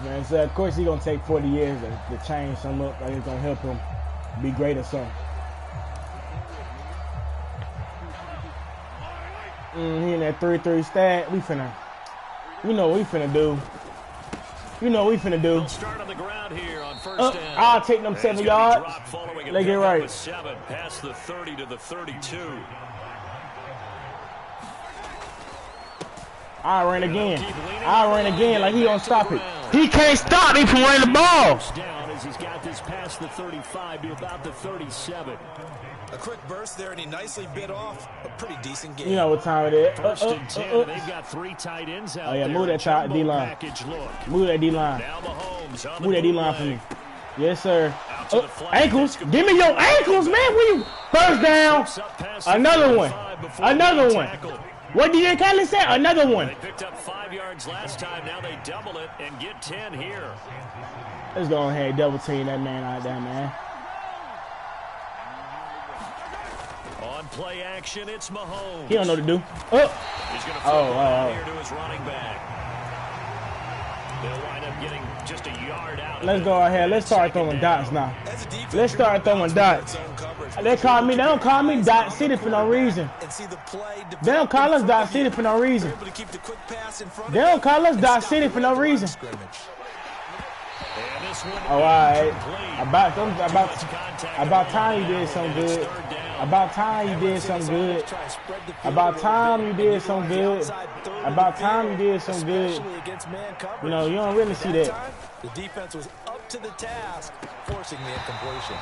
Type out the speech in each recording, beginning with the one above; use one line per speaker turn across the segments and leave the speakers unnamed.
man. So of course he's gonna take 40 years to change something up. Like it's gonna help him be great or something. He in that 3-3 stat. We finna. You know what we finna do. You know what we finna do.
Start on the ground here on first down.
I'll take them 7 yards. Let's get right.
7 past the 30 to the 32.
I ran again. I ran again like he don't stop it. He can't stop me from running the ball.
Down as he's got this past the 35 to about the 37.
A quick burst there, and he nicely bit off a pretty decent game.
You know what time it is.
First and 10, they've got 3 tight ends out there.
Move that D-line. Move that D-line. Move that D-line for me. Yes, sir. Ankles. Give me your ankles, man. Will you? First down. Another one. Another one. What did you kind of say? Another one.
They picked up 5 yards last time. Now they double it and get 10 here.
Let's go ahead and double team that man out there, man.
On play action, it's Mahomes.
He don't know what to do.
He's going to flip here to his running back. They'll wind up getting just a yard out.
Let's go ahead. Let's start throwing dots now. Let's start throwing dots. They don't call me Dot City for no reason. They don't call us Dot City for no reason. They don't call us Dot City for no reason. All right. About time you did something good. About time you did something good. About time you did something good. About time you did something good. You know, you don't really see that.
The defense was up to the task, forcing the incompletion.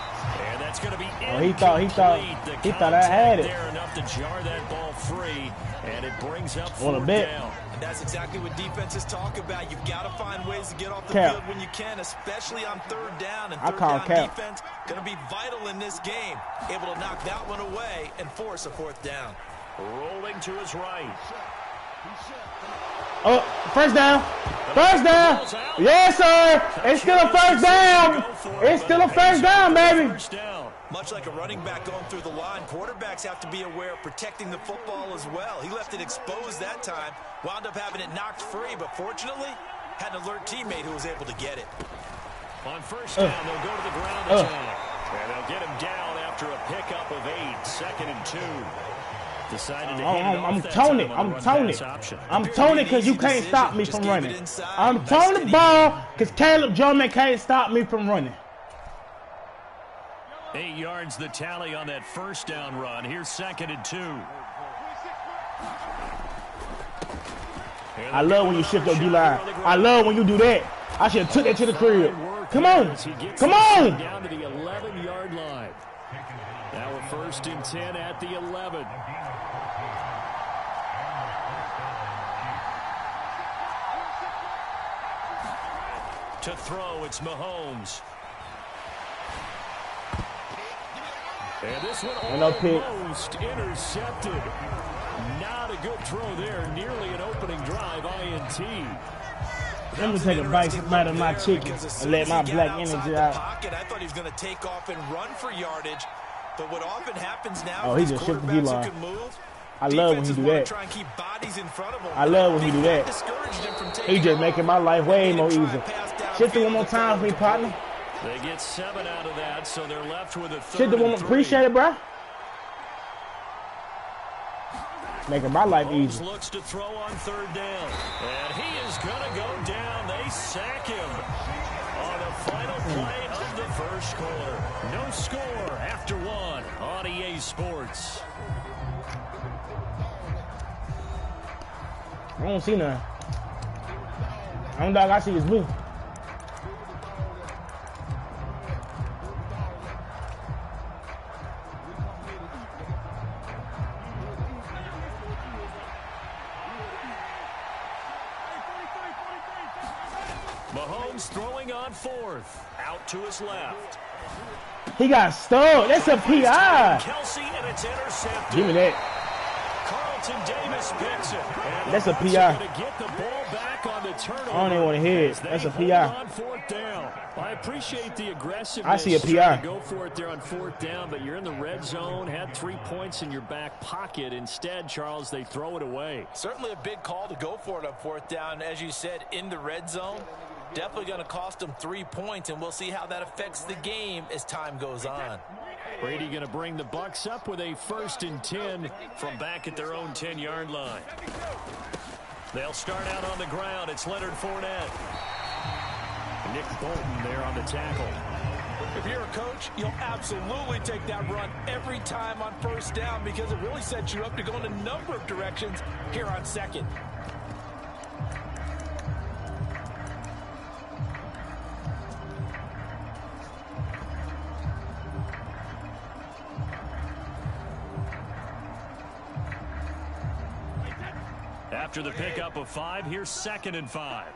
And that's going to be
he thought I had it.
Enough to jar that ball free, and it brings up
a bit.
And that's exactly what defenses talk about. You've got to find ways to get off the field when you can, especially on third down. And third down defense going to be vital in this game. Able to knock that one away and force a fourth down.
Rolling to his right.
Oh, first down. First down. Yes, sir. It's still a first down. It's still a first down, baby.
Much like a running back going through the line, quarterbacks have to be aware of protecting the football as well. He left it exposed that time, wound up having it knocked free, but fortunately, had an alert teammate who was able to get it.
On first down, they'll go to the ground attack. And they'll get him down after a pickup of 8, 2nd and 2.
I'm toning because you can't stop me from running. I'm toning the ball because Caleb Jordan can't stop me from running.
8 yards the tally on that first down run. Here's 2nd and 2.
I love when you shift your D-line. I love when you do that. I should have took that to the crib. Come on. Come on.
Down to the 11-yard line. Now we're 1st and 10 at the 11. To throw, it's Mahomes. And this one almost intercepted. Not a good throw there. Nearly an opening drive INT.
Let me take a bite out of my chicken and let my black energy out.
I thought he was going to take off and run for yardage. But what often happens now
he just shifted the D-line. I love when he do that. I love when he do that. He just making my life way more easier. Shift it one more time for me, partner.
They get 7 out of that, so they're left with a 3rd.
Shift it one more. Appreciate it, bro. Making my life easy.
Looks to throw on 3rd down. And he is going to go down. They sack him on the final play of the first quarter. No score after 1 on EA Sports.
I don't see nothing. I don't dog I see is blue.
Mahomes throwing on 4th. Out to his left.
He got stuck. That's a PI.
Kelsey, and it's intercepted.
Give me that.
Carlton Davis picks it.
That's a PI.
Get the ball back on the turnover.
I don't even want to hear it. That's a PI.
On 4th down. I appreciate the aggressiveness.
I see a PI.
Go for it there on 4th down, but you're in the red zone. Had 3 points in your back pocket. Instead, Charles, they throw it away.
Certainly a big call to go for it on 4th down. As you said, in the red zone. Definitely going to cost them 3 points, and we'll see how that affects the game as time goes on.
Brady going to bring the Bucs up with a 1st and 10 from back at their own 10-yard line. They'll start out on the ground. It's Leonard Fournette. Nick Bolton there on the tackle.
If you're a coach, you'll absolutely take that run every time on 1st down because it really sets you up to go in a number of directions here on 2nd.
After the pickup of 5, here's 2nd and 5.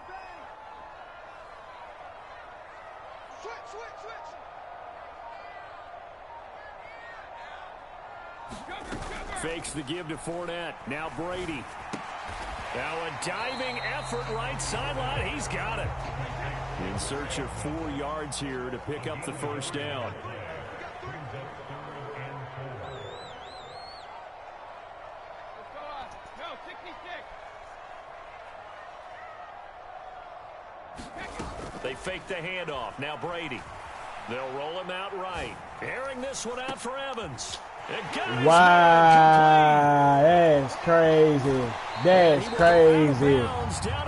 Fakes the give to Fournette. Now Brady. Now a diving effort right sideline. He's got it. In search of 4 yards here to pick up the 1st down. They fake the handoff. Now Brady. They'll roll him out right. Airing this one out for Evans.
Wow, that's crazy. That's crazy.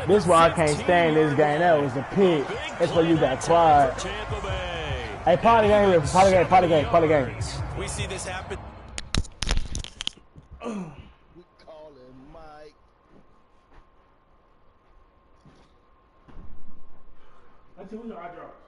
This is why I can't stand this game. That was a pick. That's why you got quiet. Hey, party game, party game.
We see this happen.
We call him Mike.
Let's see who's your eye drops.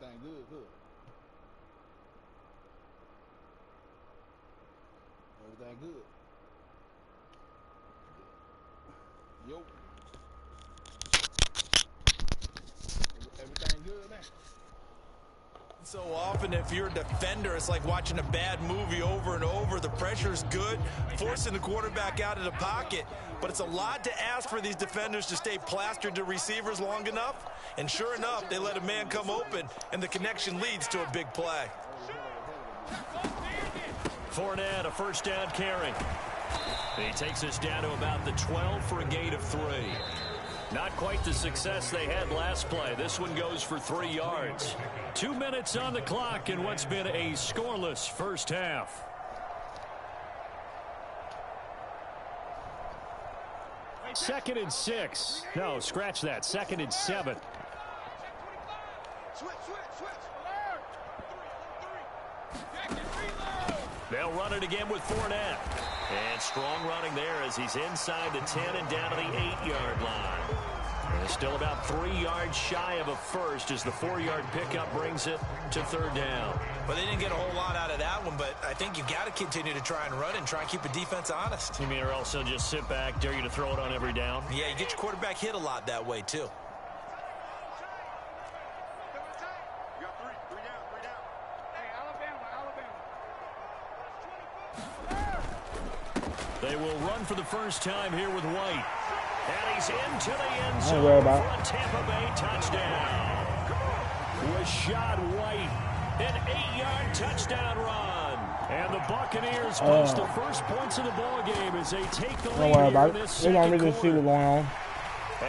Everything good, good. Everything good. Yo. Everything good, man.
So often, if you're a defender, it's like watching a bad movie over and over. The pressure's good, forcing the quarterback out of the pocket. But it's a lot to ask for these defenders to stay plastered to receivers long enough. And sure enough, they let a man come open, and the connection leads to a big play.
Fournette, a 1st down carry. He takes us down to about the 12 for a gain of 3. Not quite the success they had last play. This one goes for 3 yards. 2 minutes on the clock in what's been a scoreless first half. Second and 6. No, scratch that. 2nd and 7. They'll run it again with Fournette. And strong running there as he's inside the 10 and down to the 8-yard line. And still about 3 yards shy of a first as the 4-yard pickup brings it to 3rd down.
Well, they didn't get a whole lot out of that one, but I think you got to continue to try and run and try and keep the defense honest.
You mean or else they'll just sit back, dare you to throw it on every down?
Yeah, you get your quarterback hit a lot that way, too.
You got three down.
They will run for the first time here with White. And he's into the end zone
for
a Tampa Bay touchdown. Rashad White, an 8-yard touchdown run. And the Buccaneers post the first points of the ball game as they take the lead.
Don't worry about it. They don't really see what's going on.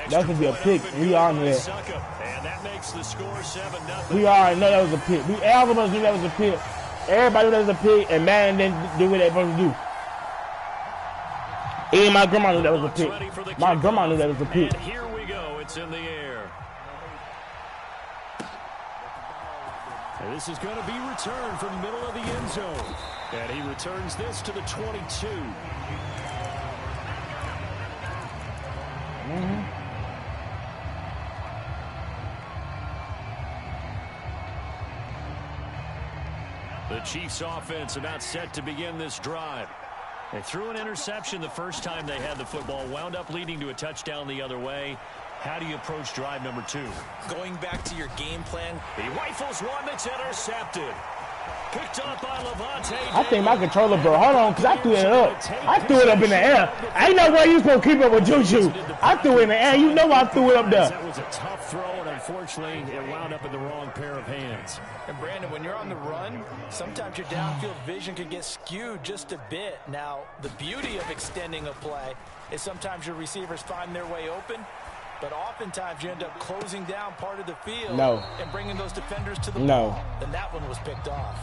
That could be a pick. We all knew that.
And that makes the score 7-0.
We already know that was a pick. All of us knew that was a pick. Everybody knew that was a pick, and Madden didn't do what they supposed to do. Even my grandma knew that was a pick. My grandma knew that was a pick.
And here we go. It's in the air. And this is going to be returned from the middle of the end zone. And he returns this to the 22. The Chiefs offense about set to begin this drive. They threw an interception the first time they had the football, wound up leading to a touchdown the other way. How do you approach drive number 2?
Going back to your game plan.
He rifles one that's intercepted. Picked up by Levante.
I think my controller broke. Hold on, because I threw it up. I threw it up in the air. I ain't no way you supposed to keep up with Juju. I threw it in the air. You know I threw it up there.
That was a tough throw, and unfortunately, it wound up in the wrong pair of hands.
And Brandon, when you're on the run, sometimes your downfield vision can get skewed just a bit. Now, the beauty of extending a play is sometimes your receivers find their way open, but oftentimes you end up closing down part of the field and bringing those defenders to the ball. And that one was picked off.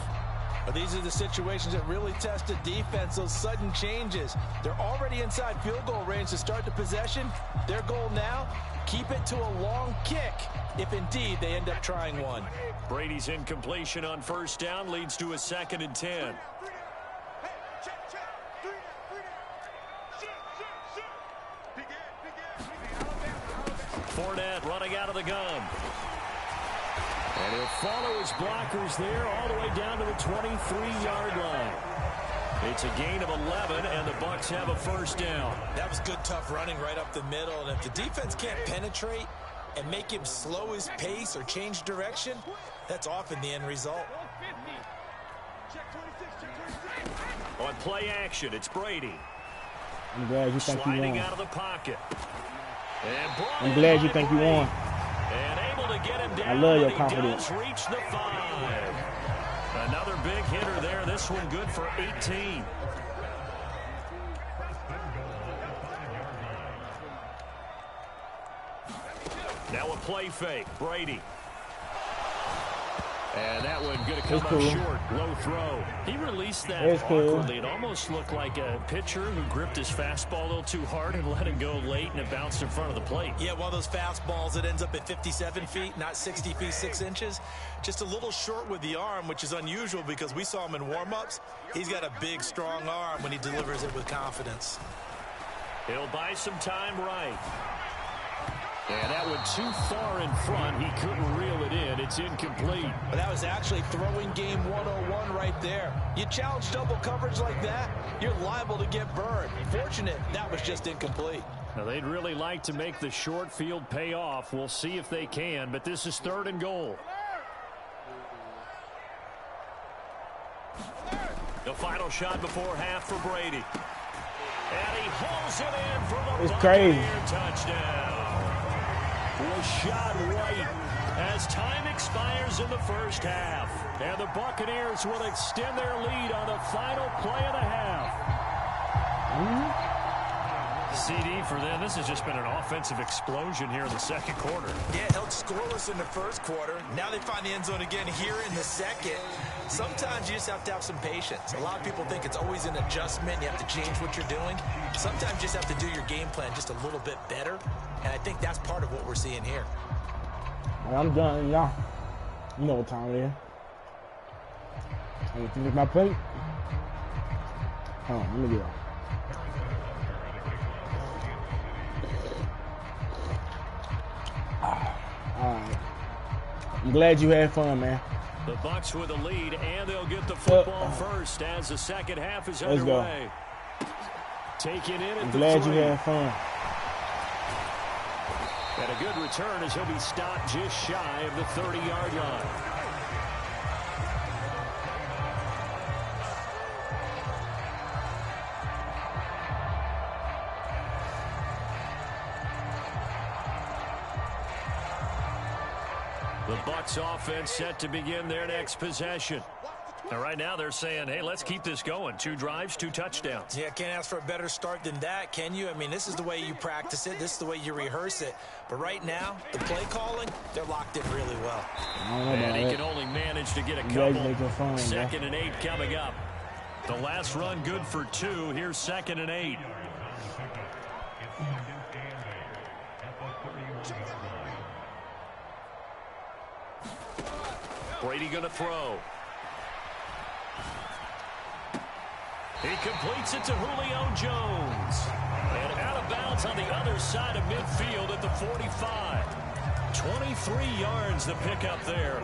But these are the situations that really test the defense, those sudden changes. They're already inside field goal range to start the possession. Their goal now, keep it to a long kick if indeed they end up trying one.
Brady's incompletion on first down leads to a 2nd and 10. Fournette running out of the gun. And he'll follow his blockers there all the way down to the 23-yard line. It's a gain of 11, and the Bucs have a first down.
That was good, tough running right up the middle. And if the defense can't penetrate and make him slow his pace or change direction, that's often the end result.
On play action, it's Brady.
I'm glad you think you won.
Sliding out of the pocket.
I'm glad you think you won.
And able to get him down.
I love your confidence.
Reach the 5. Another big hitter there. This one good for 18. Now a play fake. Brady. And that one going to come up short. Low throw. He released that awkwardly. It almost looked like a pitcher who gripped his fastball a little too hard and let it go late, and it bounced in front of the plate.
Yeah, one of those fastballs that ends up at 57 feet, not 60 feet, 6 inches. Just a little short with the arm, which is unusual because we saw him in warm-ups. He's got a big, strong arm when he delivers it with confidence.
He'll buy some time right. And that one too far in front. He couldn't reel it in. It's incomplete.
But that was actually throwing game 101 right there. You challenge double coverage like that, you're liable to get burned. Fortunate, that was just incomplete.
Now, they'd really like to make the short field pay off. We'll see if they can, but this is 3rd and goal. The final shot before half for Brady. And he hauls it in for the Buccaneer touchdown. Rashad White as time expires in the first half. And the Buccaneers will extend their lead on the final play of the half. CD for them. This has just been an offensive explosion here in the second quarter.
Yeah, held scoreless in the first quarter. Now they find the end zone again here in the second. Sometimes you just have to have some patience. A lot of people think it's always an adjustment. You have to change what you're doing. Sometimes you just have to do your game plan just a little bit better. And I think that's part of what we're seeing here.
I'm done, y'all. You know what time it is. I'm gonna finish my plate. Hold on, let me get off. Alright. I'm glad you had fun, man.
The Bucs with a lead, and they'll get the football first as the second half is underway. Taking in at
I'm
the
glad
3.
you had fun.
And a good return as he'll be stopped just shy of the 30-yard line. Bucs offense set to begin their next possession. And right now they're saying, hey, let's keep this going. 2 drives, 2 touchdowns.
Yeah, can't ask for a better start than that, can you? I mean, this is the way you practice it. This is the way you rehearse it. But right now, the play calling, they're locked in really well.
And he can only manage to get a couple. Second and 8 coming up. The last run good for 2. Here's 2nd and 8. Brady going to throw. He completes it to Julio Jones. And out of bounds on the other side of midfield at the 45. 23 yards the pickup there.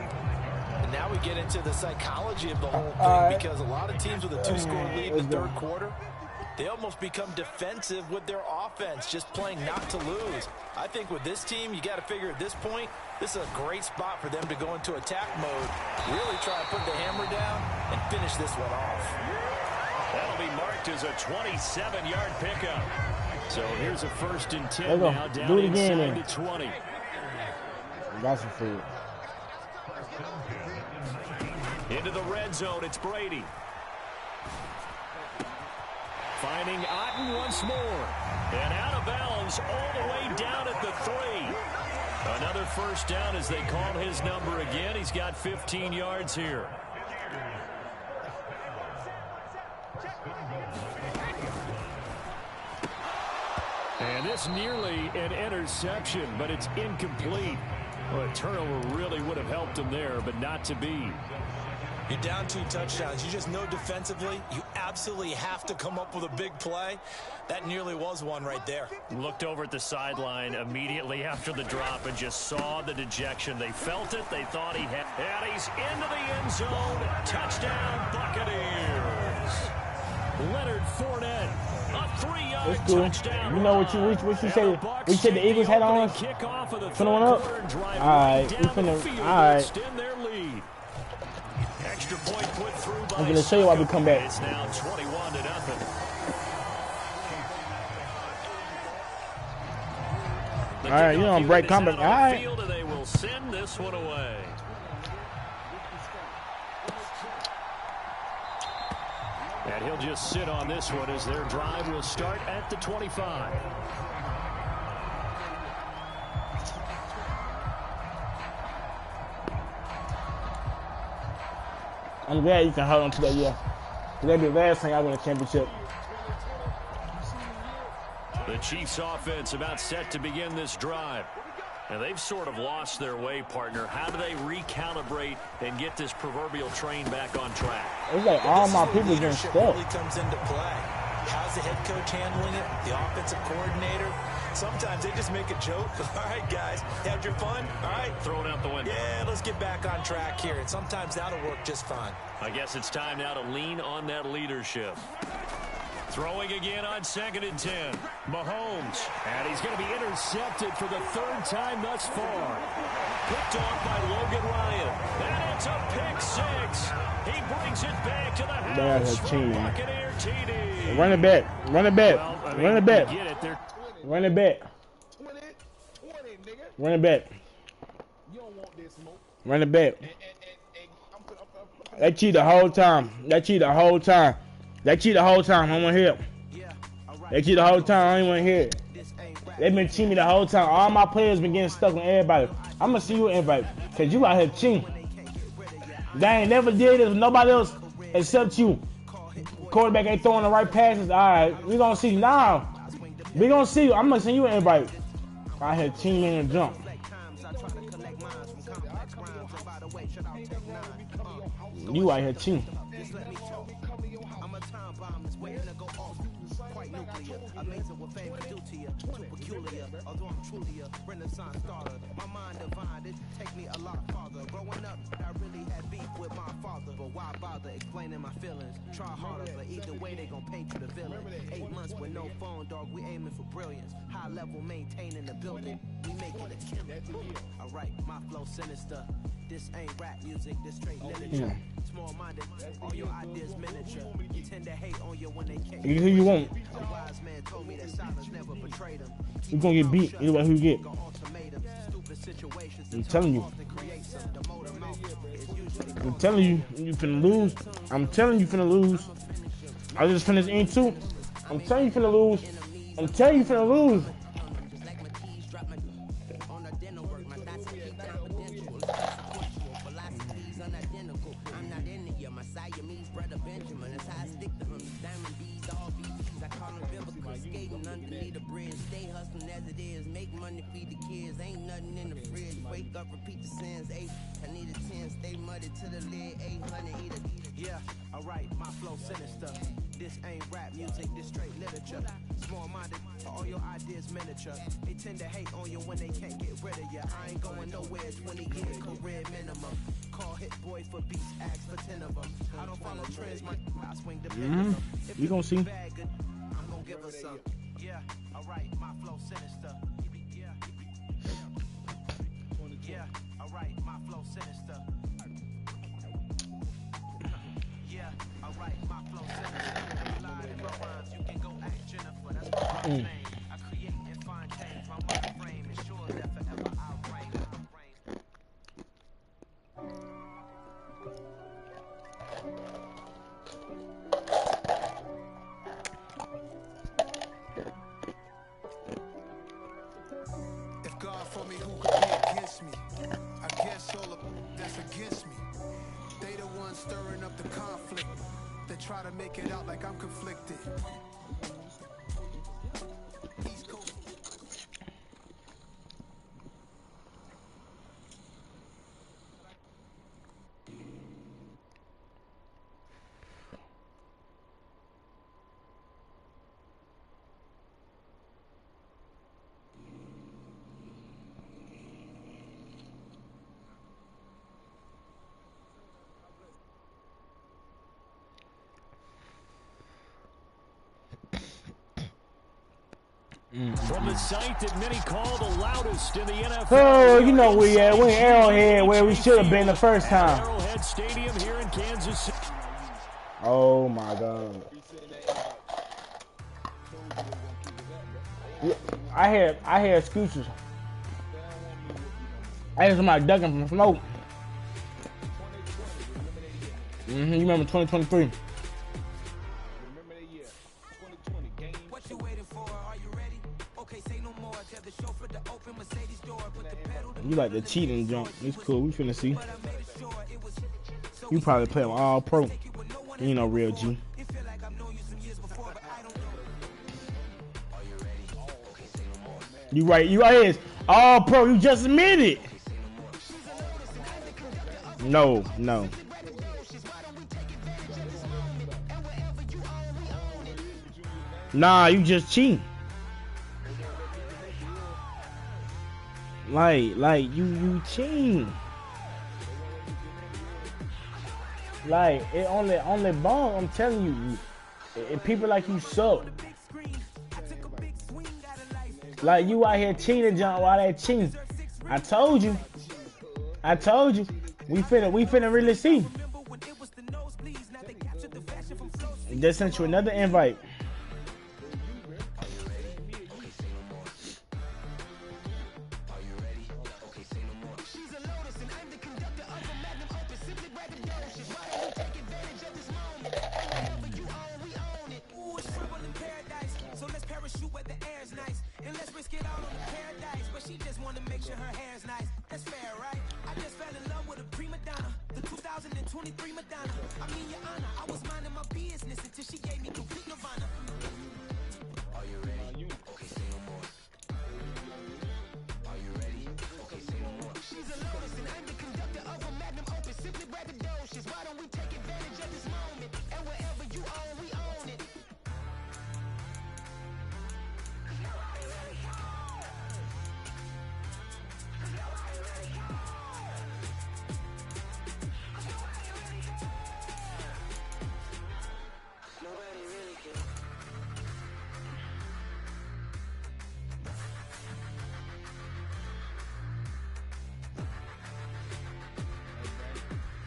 And now we get into the psychology of the whole thing, because a lot of teams with a 2-score lead in the 3rd quarter, they almost become defensive with their offense, just playing not to lose. I think with this team, you got to figure at this point, this is a great spot for them to go into attack mode, really try to put the hammer down and finish this one off.
That'll be marked as a 27-yard pickup. So here's a 1st and 10 now, down inside the 20.
Got some food.
Into the red zone, it's Brady. Finding Otten once more. And out of bounds all the way down at the 3. Another 1st down as they call his number again. He's got 15 yards here. And this nearly an interception, but it's incomplete. Well, a turnover really would have helped him there, but not to be.
You're down 2 touchdowns. You just know defensively you absolutely have to come up with a big play. That nearly was one right there.
Looked over at the sideline immediately after the drop and just saw the dejection. They felt it. They thought he had. And he's into the end zone. Touchdown, Buccaneers. Leonard Fournette. A 3-yard touchdown.
You know what you said? We said the Eagles had on us. Put on up. All right, we finna. All right.
Extra point put through by
I'm gonna show you why we come back.
It's now 21-0.
All right, you don't break combat. All right.
And they will send this one away. And he'll just sit on this one as their drive will start at the 25.
I'm glad you can hold on to that, yeah. That'd be the last thing I win a championship.
The Chiefs offense about set to begin this drive. And they've sort of lost their way, partner. How do they recalibrate and get this proverbial train back on track?
It's like all my people getting stuck.
Really comes into play. How's the head coach handling it? The offensive coordinator? Sometimes they just make a joke. All right, guys, had your fun? All right.
Throw it out the window.
Yeah, let's get back on track here. And sometimes that'll work just fine.
I guess it's time now to lean on that leadership. Throwing again on 2nd and 10. Mahomes. And he's going to be intercepted for the 3rd time thus far. Picked off by Logan Ryan. And it's a pick 6. He brings it back to the house for Buccaneer TD.
Run it back. Run it back.
Well, I mean,
run it back.
Get it.
Run it back.
20, nigga.
Run it back.
You don't want this smoke.
Run it back.
And
They cheat the whole time. They cheat the whole time. They cheat the whole time. I want to hear. They cheat the whole time. I ain't want to hear. They've been cheating me the whole time. All my players been getting stuck on everybody. I'm going to see you invite. Because you out here cheating. They ain't never did it with nobody else except you. Quarterback ain't throwing the right passes. All right. We going to see now. We going to see you. I'm going to send you an invite. Out here cheating in the jump. You out here cheating. Amazing what fame can do to you. Too peculiar, although I'm truly a Renaissance starter. My mind divine, it take me a lot farther. Growing up, I really had beef with my father. But why bother explaining my feelings? Try harder, but either way they gon' paint you the villain. 8 months with no phone, dog, we aiming for brilliance. High level maintaining the building, we making it killing. Alright, my flow sinister.
This ain't rap music, this straight literature. Small-minded, all your ideas miniature. You tend to hate on you when they can't.
You who you want.
A wise man told me that silence never betrayed him.
You gonna get beat either way who you get. I'm telling you. I'm telling you, you finna lose. I'm telling you finna lose. I just finished in two. I'm telling you finna lose. I'm telling you finna lose.
Repeat the sins, 8. I need a 10, stay muddy to the lid, 800 eat a. Yeah, alright, my flow sinister. This ain't rap music, this straight literature. Small-minded, all your ideas miniature. They tend to hate on you when they can't get rid of you. I ain't going nowhere, 20 years career minimum. Call Hit Boy for beats, ask for 10 of them. I don't follow trends, I swing the pendulum. If
you gonna see.
Bad, good, I'm gonna give her some. Yeah, alright, my flow sinister. Yeah, alright, my flow sinister. Yeah, alright, my flow sinister. Lied in my rhymes, you can go ask Jennifer. That's my name. I create and find change. My mind frame ensures that forever I'll reign.
If God for me, who could be against me? I guess all of that's against me. They the ones stirring up the conflict. They try to make it out like I'm conflicted. East Coast.
From the site that many call the loudest in the NFL.
Oh, you know we at. We in Arrowhead where we should have been the first time.
Arrowhead Stadium here in Kansas City.
Oh my God. I had excuses. I had somebody ducking from smoke. You remember 2023? You like the cheating jump. It's cool. We finna see. You probably play with all pro. You ain't no real G. You right here. All pro. You just admitted. No. Nah, you just cheating. Like you cheating. Like it on the ball. I'm telling you, people like you suck. Like you out here cheating, John. While they cheating, I told you. We finna really see. They sent you another invite.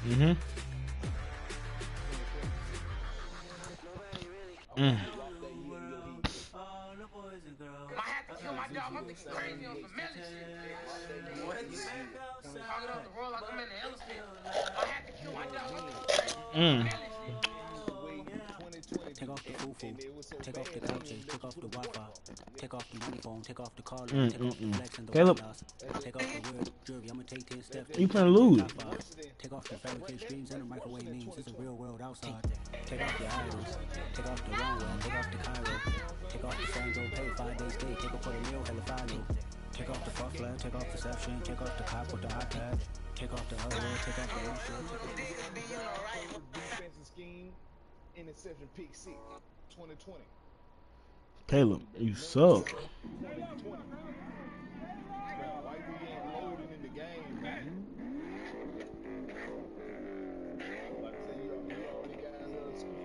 Mm-hmm. Mm. Mm.
Take off the foo-foo, take off the couches, take off the Wi-Fi, take off the money phone, take off the car, take off the flex and the
Caleb.
weight loss, take off the weird jewelry, I'ma take 10 steps.
You finna lose.
Take off the fabricated screens and the microwave memes, it's a real world outside. Take off your idols, take off the runway, take off the Cairo, take off the Sandro, pay 5 days stay, take off for the meal, hella follow. Take off the fuck flag, take off perception, take off the cop with the iPad, take off the other, take off the
defensive scheme, interception, pick 6, 2020.
Caleb, you suck.
2020. Why we ain't loading in the game, man? Like I said, you already guys out of school.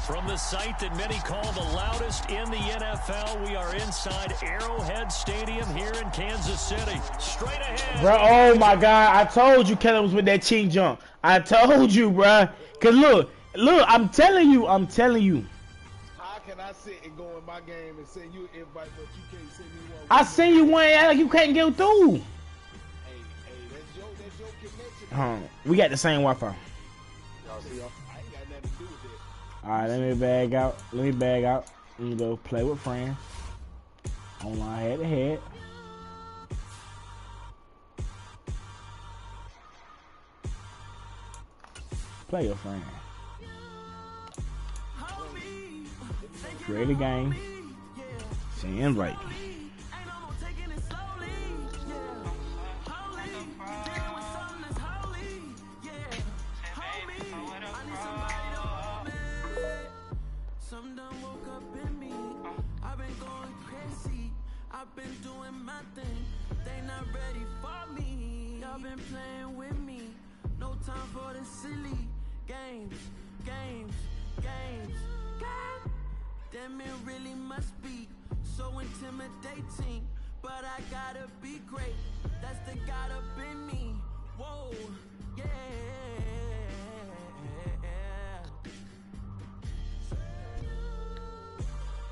From the site that many call the loudest in the NFL, we are inside Arrowhead Stadium here in Kansas City. Straight ahead.
Bro, oh my God. I told you Caleb was with that cheek jump. I told you, bro. Because look, I'm telling you.
How can I sit and go in my game and send you an invite, but you can't send me one?
I seen you one like you can't get through.
Hey, that's your connection.
We got the same Wi-Fi.
Y'all see, I ain't got nothing to do with that.
Alright, let me bag out. Let me go play with friends. Online head to head. Play your friend. Create a game. Say invite.
I've been doing my thing, they not ready for me. Y'all been playing with me, no time for the silly games. Damn, it really must be so intimidating, but I gotta be great, that's the God up in me. Whoa, yeah.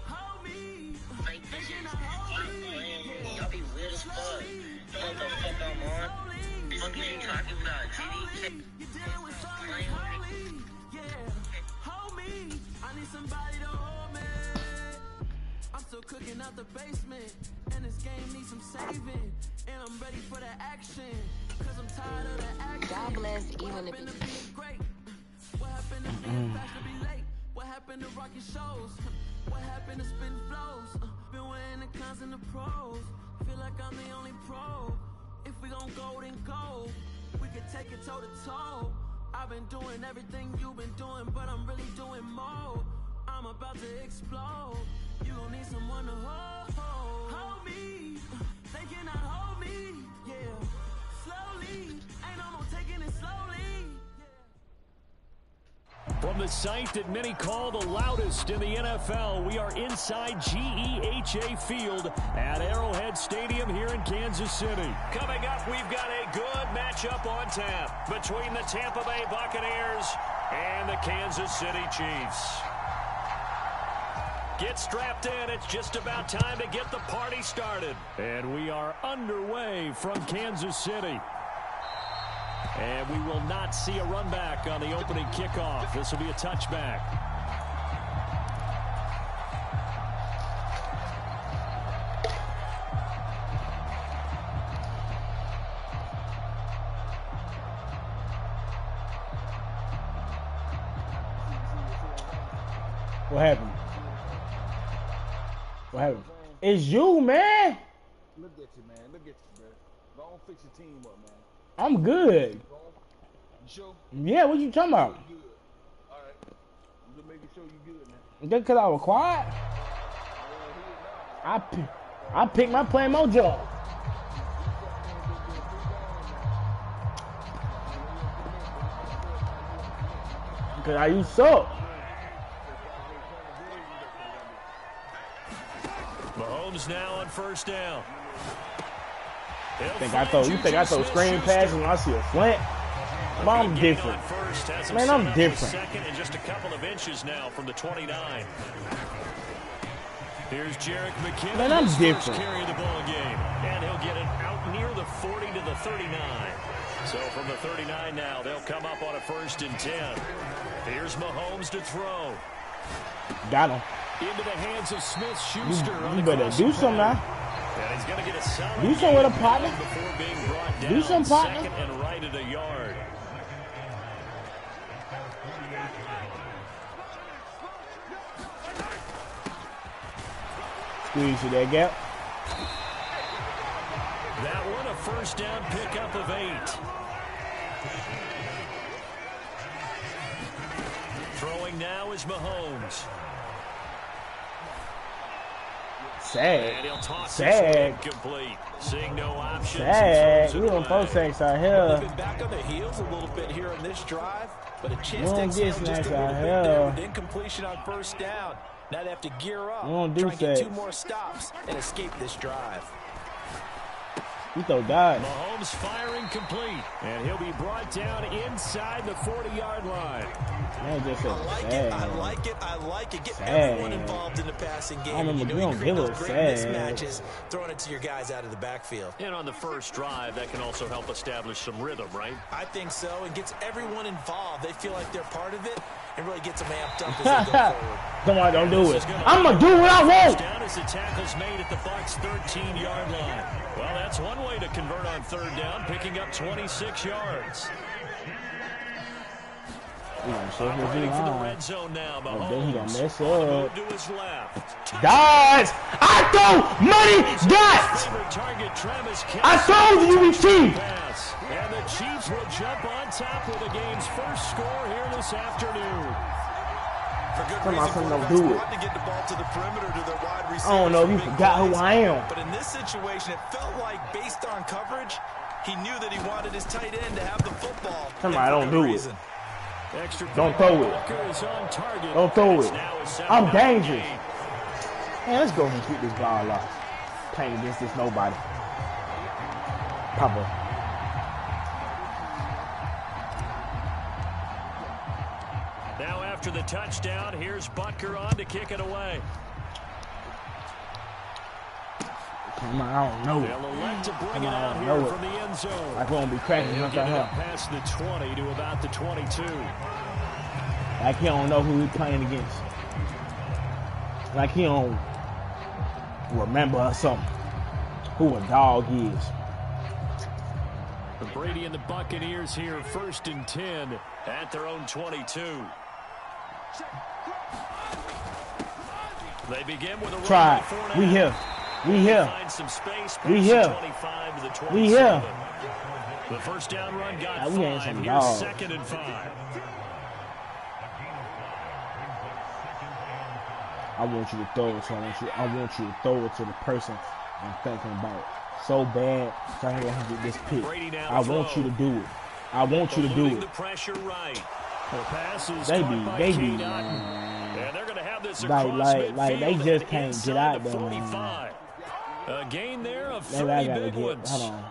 Hold me,
y'all be weird as fuck. You know what the fuck I'm on? Fuck you talking about, GD?
Hold me, I need somebody to hold me. I'm still cooking out the basement, and this game needs some saving. And I'm ready for the action, cause I'm tired of the action.
God bless even if
it's great. What happened to being fast to be late? What happened to rocking shows? What happened to spin flows? Been weighing the cons and the pros. Feel like I'm the only pro. If we gon' go, then go. We could take it toe to toe. I've been doing everything you've been doing, but I'm really doing more. I'm about to explode. You gon' need someone to hold me. They cannot hold me. Yeah, slowly. Ain't no more taking it slowly.
From the site that many call the loudest in the NFL, we are inside GEHA Field at Arrowhead Stadium here in Kansas City. Coming up, we've got a good matchup on tap between the Tampa Bay Buccaneers and the Kansas City Chiefs. Get strapped in. It's just about time to get the party started. And we are underway from Kansas City. And we will not see a run back on the opening kickoff. This will be a touchback.
What happened? What happened? It's you, man.
Look at you, man. Look at you, bro. Go on, fix your team up, man.
I'm good.
You sure?
Yeah, what you talking about?
You good. All right. I'm just making sure you good, man.
Just because I was quiet? I picked my play mojo. Because I used suck.
Mahomes now on first down.
You think I throw screen passes when I see a slant? Man, I'm different. Man, I'm different.
Second and just a couple of inches now from the 29. Here's Jerick McKinnon.
Man, I'm different.
Carry the ball game, and he'll get it out near the 40 to the 39. So from the 39 now, they'll come up on a 1st and 10. Here's Mahomes to throw.
Got him.
Into the hands of Smith-Schuster.
You better do something now.
And he's going to get a solid
do something with a partner.
before being brought down.
Do some partner.
Second and right at a yard.
Squeeze to that gap.
That one a 1st down pickup of 8. Throwing now is Mahomes.
Sad.
Complete. Seeing no options.
Sad. We on 4 sacks out here.
They've been back on their heels a little bit here on this drive, but a chance to
get
extend just a little bit there with incompletion on 1st down. Now they have to gear up, try and get 2 more stops, and escape this drive.
He throw dive.
Mahomes firing complete, and he'll be brought down inside the 40-yard line.
Man, just
I like it. Get everyone involved in the passing game. You create those great mismatches, throwing it to your guys out of the backfield.
And on the first drive, that can also help establish some rhythm, right?
I think so. It gets everyone involved. They feel like they're part of it, and really gets them amped up as they go forward.
Come on, don't do it. I'm going to do what I want.
Down as the tackle's made at the Bucs' 13-yard line. Well, that's one way to convert on 3rd down, picking up 26 yards. Operating for the red zone now.
Then he gonna mess up.
To his left.
Guys, I throw money dots. I told you we cheat.
And the Chiefs will jump on top with the game's first score here this afternoon.
For good reason,
don't do it.
To get the ball to the perimeter to their wide receivers.
I don't know if you forgot who I am.
But in this situation, it felt like based on coverage, he knew that he wanted his tight end to have the football.
Somebody don't do it. Don't throw it. Don't throw it. I'm dangerous. Man, let's go and keep this ball off. Playing against this nobody. Papa.
Now after the touchdown, here's Butker on to kick it away.
Come on, I don't know.
They'll elect to bring it out here from the end zone.
I won't be cracking once I have.
Past the 20 to about the 22.
Like he don't know who he's playing against. Like he don't remember or something. Who a dog is.
Brady and the Buccaneers here, 1st and 10 at their own 22. They begin with a
try. We here. We here. We here. We here.
The 1st down run got 5. Here's 2nd and 5.
I want you to throw it. So I want you to throw it to the person I'm thinking about so bad. So I can get this pick. I want you to do it. I want you to do it.
The pressure right.
They be, man.
And they're going to have this
like they just can't get out there, man.
A gain there of
Maybe
3
I gotta
big
get,
ones.
hold on.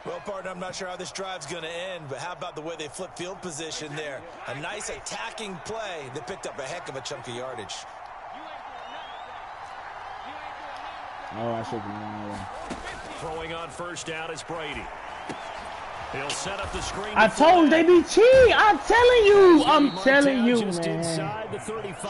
Well, partner, I'm not sure how this drive's going to end, but how about the way they flip field position there? A nice attacking play that picked up a heck of a chunk of yardage.
Oh, I should be
throwing on 1st down is Brady. He'll set up the screen.
I told you they be cheating. I'm telling you. I'm telling you, man.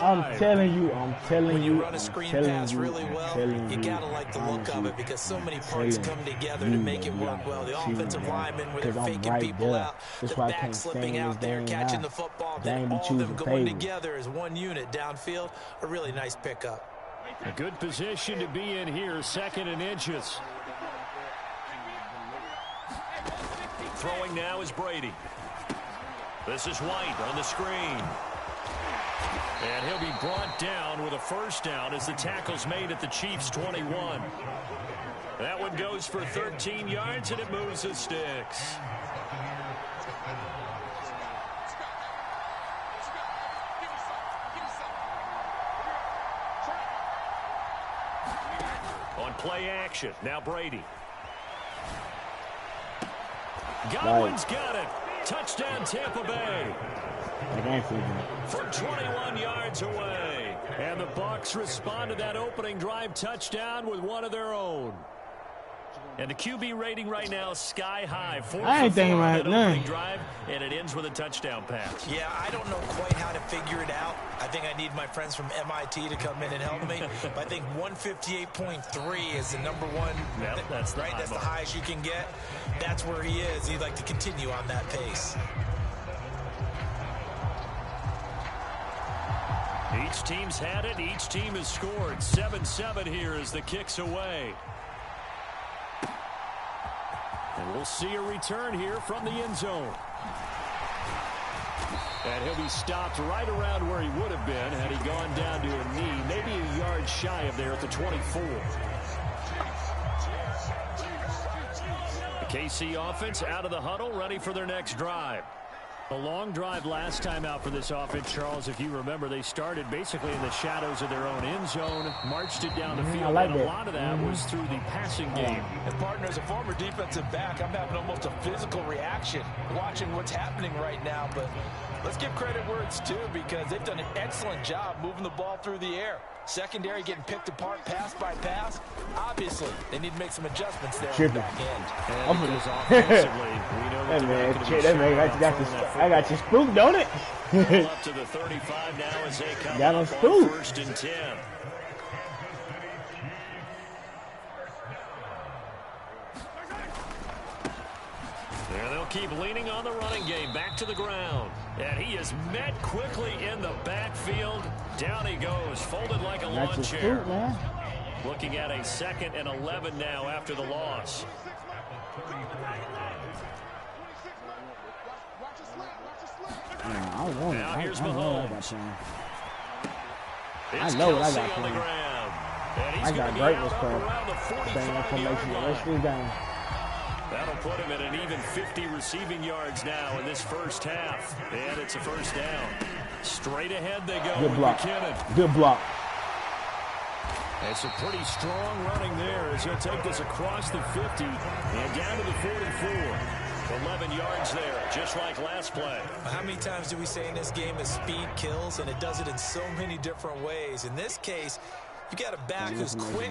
I'm telling you. I'm telling you.
When you run a screen pass really well, you gotta like the look of it because so many parts come together to make it work well. The offensive linemen, where they're faking people out, the back slipping out there, catching the football, then all of them going together as one unit downfield. A really nice pickup.
A good position to be in here, 2nd and inches. Throwing now is Brady. This is White on the screen. And he'll be brought down with a 1st down as the tackle's made at the Chiefs' 21. That one goes for 13 yards, and it moves the sticks. On play action. Now Brady. Godwin's got it. Touchdown Tampa Bay. For 21 yards away. And the Bucs respond to that opening drive touchdown with one of their own. And the QB rating right now is sky high.
I ain't thinking about
opening drive, and it ends with a touchdown pass.
Yeah, I don't know quite how to figure it out. I think I need my friends from MIT to come in and help me. But I think 158.3 is the number one.
Yep, that's the
right.
high
That's
mark.
the highest you can get. That's where he is. He'd like to continue on that pace.
Each team's had it. Each team has scored. 7-7 here as the kick's away. And we'll see a return here from the end zone. And he'll be stopped right around where he would have been had he gone down to a knee, maybe a yard shy of there at the 24. The KC offense out of the huddle, ready for their next drive. A long drive last time out for this offense, Charles. If you remember, they started basically in the shadows of their own end zone, marched it down the field, and a lot of that was through the passing game.
And partner, as a former defensive back, I'm having almost a physical reaction watching what's happening right now. But let's give credit where it's due, because they've done an excellent job moving the ball through the air. Secondary getting picked apart pass by pass. Obviously, they need to make some adjustments there on the back end.
And because offensively, we know that
I got you spooked, don't it?
Up to the 35 now as they come
got
up on
spooked.
1st and 10. And they'll keep leaning on the running game. Back to the ground. And he is met quickly in the backfield. Down he goes, folded like a lawn chair. Looking at a 2nd and 11 now after the loss. Now here's Mahomes.
I know what I got for him. I got greatness for him. Same information the rest of the game.
That'll put him at an even 50 receiving yards now in this first half. And it's a first down. Straight ahead they go.
Good block.
McKinnon.
Good block.
It's a pretty strong running there as he'll take this across the 50 and down to the 44. 11 yards there, just like last play.
How many times do we say in this game that speed kills, and it does it in so many different ways? In this case, you got a back who's quick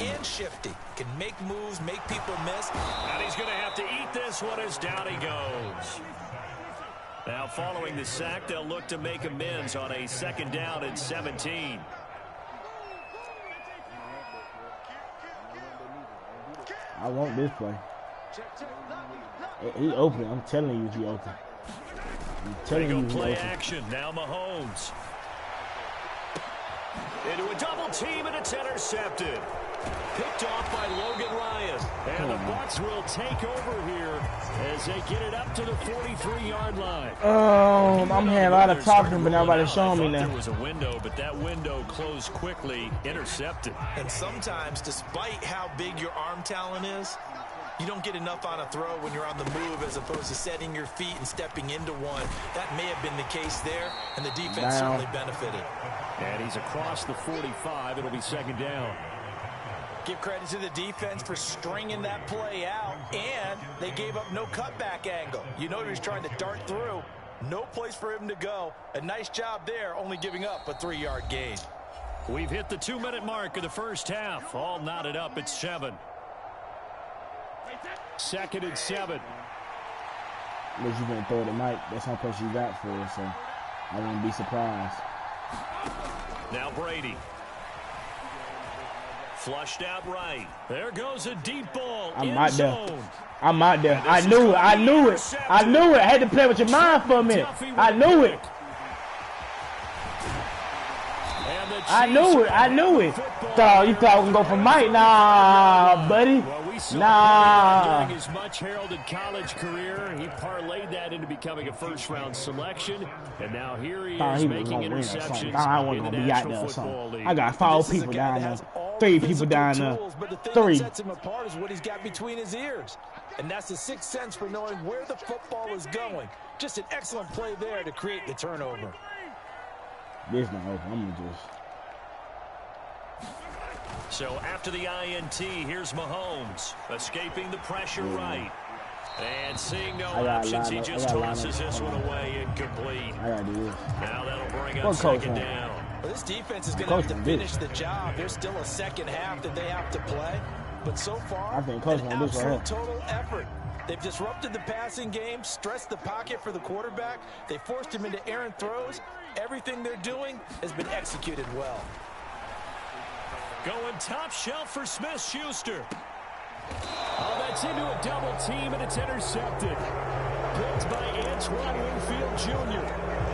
and shifty, can make moves, make people miss.
And he's going to have to eat this one as down he goes. Now following the sack, they'll look to make amends on a 2nd down and 17.
I want this play. He open. I'm telling you, he open. I'm telling you, he
play
open.
action. Now Mahomes. Into a double team, and it's intercepted. Picked off by Logan Ryan. And the Bucs will take over here as they get it up to the 43-yard line.
I'm hearing a lot of talking, but nobody's showing me now.
There was a window, but that window closed quickly, intercepted.
And sometimes, despite how big your arm talent is, you don't get enough on a throw when you're on the move as opposed to setting your feet and stepping into one. That may have been the case there, and the defense certainly benefited.
And he's across the 45. It'll be 2nd down.
Give credit to the defense for stringing that play out, and they gave up no cutback angle. You know he was trying to dart through. No place for him to go. A nice job there, only giving up a 3-yard gain.
We've hit the 2-minute mark of the first half. All knotted up at 7. 2nd and 7.
Unless you're going to throw it at Mike. That's how much you got for it, so I wouldn't be surprised.
Now Brady. Flushed out right. There goes a deep ball.
I'm out there. I'm out there. I knew it. I knew it. I knew it. I had to play with your mind for a minute. I knew it. I knew it. I knew it. You thought I was going to go for Mike? Nah, buddy. Nah.
During his much heralded college career, he parlayed that into becoming a first-round selection, and now here he is making interceptions.
I wasn't going to be out there or something. I got 5 people down there, 3 people down there,
but the thing
3.
that sets him apart is what he's got between his ears, and that's the 6th sense for knowing where the football is going. Just an excellent play there to create the turnover.
This not open. I'm gonna just.
So after the INT, here's Mahomes, escaping the pressure right. And seeing no options, he just tosses this one away incomplete. Now that'll bring up second down.
Well, this defense is going to have to finish the job. There's still a second half that they have to play. But so far, an absolute total effort. They've disrupted the passing game, stressed the pocket for the quarterback. They forced him into errant throws. Everything they're doing has been executed well.
Going top shelf for Smith-Schuster. Oh, that's into a double team, and it's intercepted. Picked by Antoine Winfield Jr.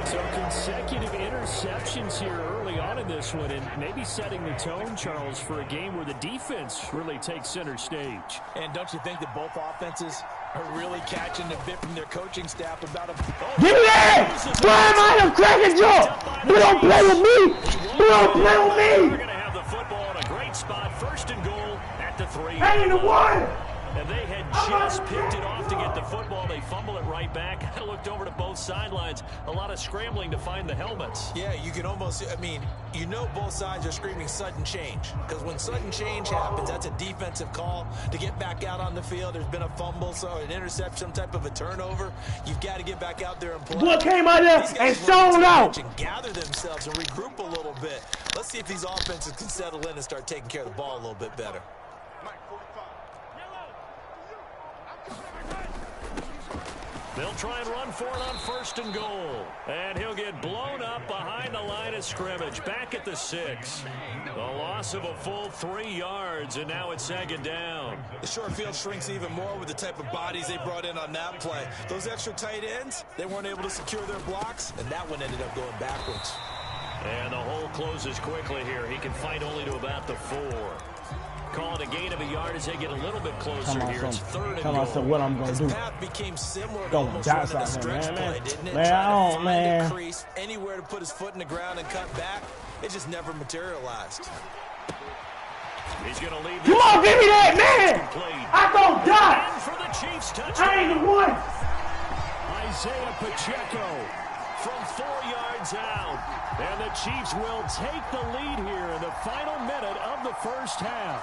So consecutive interceptions here early on in this one, and maybe setting the tone, Charles, for a game where the defense really takes center stage.
And don't you think that both offenses are really catching a bit from their coaching staff about a...
Give me that! Why am I the cracking jaw? You don't play with me! You don't play with me!
We're going to have the football in a great spot, first and goal at the 3.
I ain't the one!
And they had just picked it off to get the football. They fumble it right back. I looked over to both sidelines. A lot of scrambling to find the helmets.
Yeah, you can almost, I mean, you know both sides are screaming sudden change. Because when sudden change happens, that's a defensive call to get back out on the field. There's been a fumble, so an interception, some type of a turnover. You've got to get back out there and play.
What came out there and sold out?
And gather themselves and regroup a little bit. Let's see if these offenses can settle in and start taking care of the ball a little bit better.
They'll try and run for it on first and goal. And he'll get blown up behind the line of scrimmage. Back at the 6. The loss of a full 3 yards, and now it's second down.
The short field shrinks even more with the type of bodies they brought in on that play. Those extra tight ends, they weren't able to secure their blocks, and that one ended up going backwards.
And the hole closes quickly here. He can fight only to about the 4. Call it a gain of a yard as they get a little bit closer here. It's third and goal.
What I'm going to do.
His path became similar to
Don't
almost running a stretch play, didn't it? Trying to find a crease, anywhere to put his foot in the ground and cut back. It just never materialized.
He's going to leave.
Come on, give me that, man! I don't die!
For the Chiefs touchdown.
I ain't the one!
Isaiah Pacheco from 4 yards out. And the Chiefs will take the lead here in the final minute of the first half.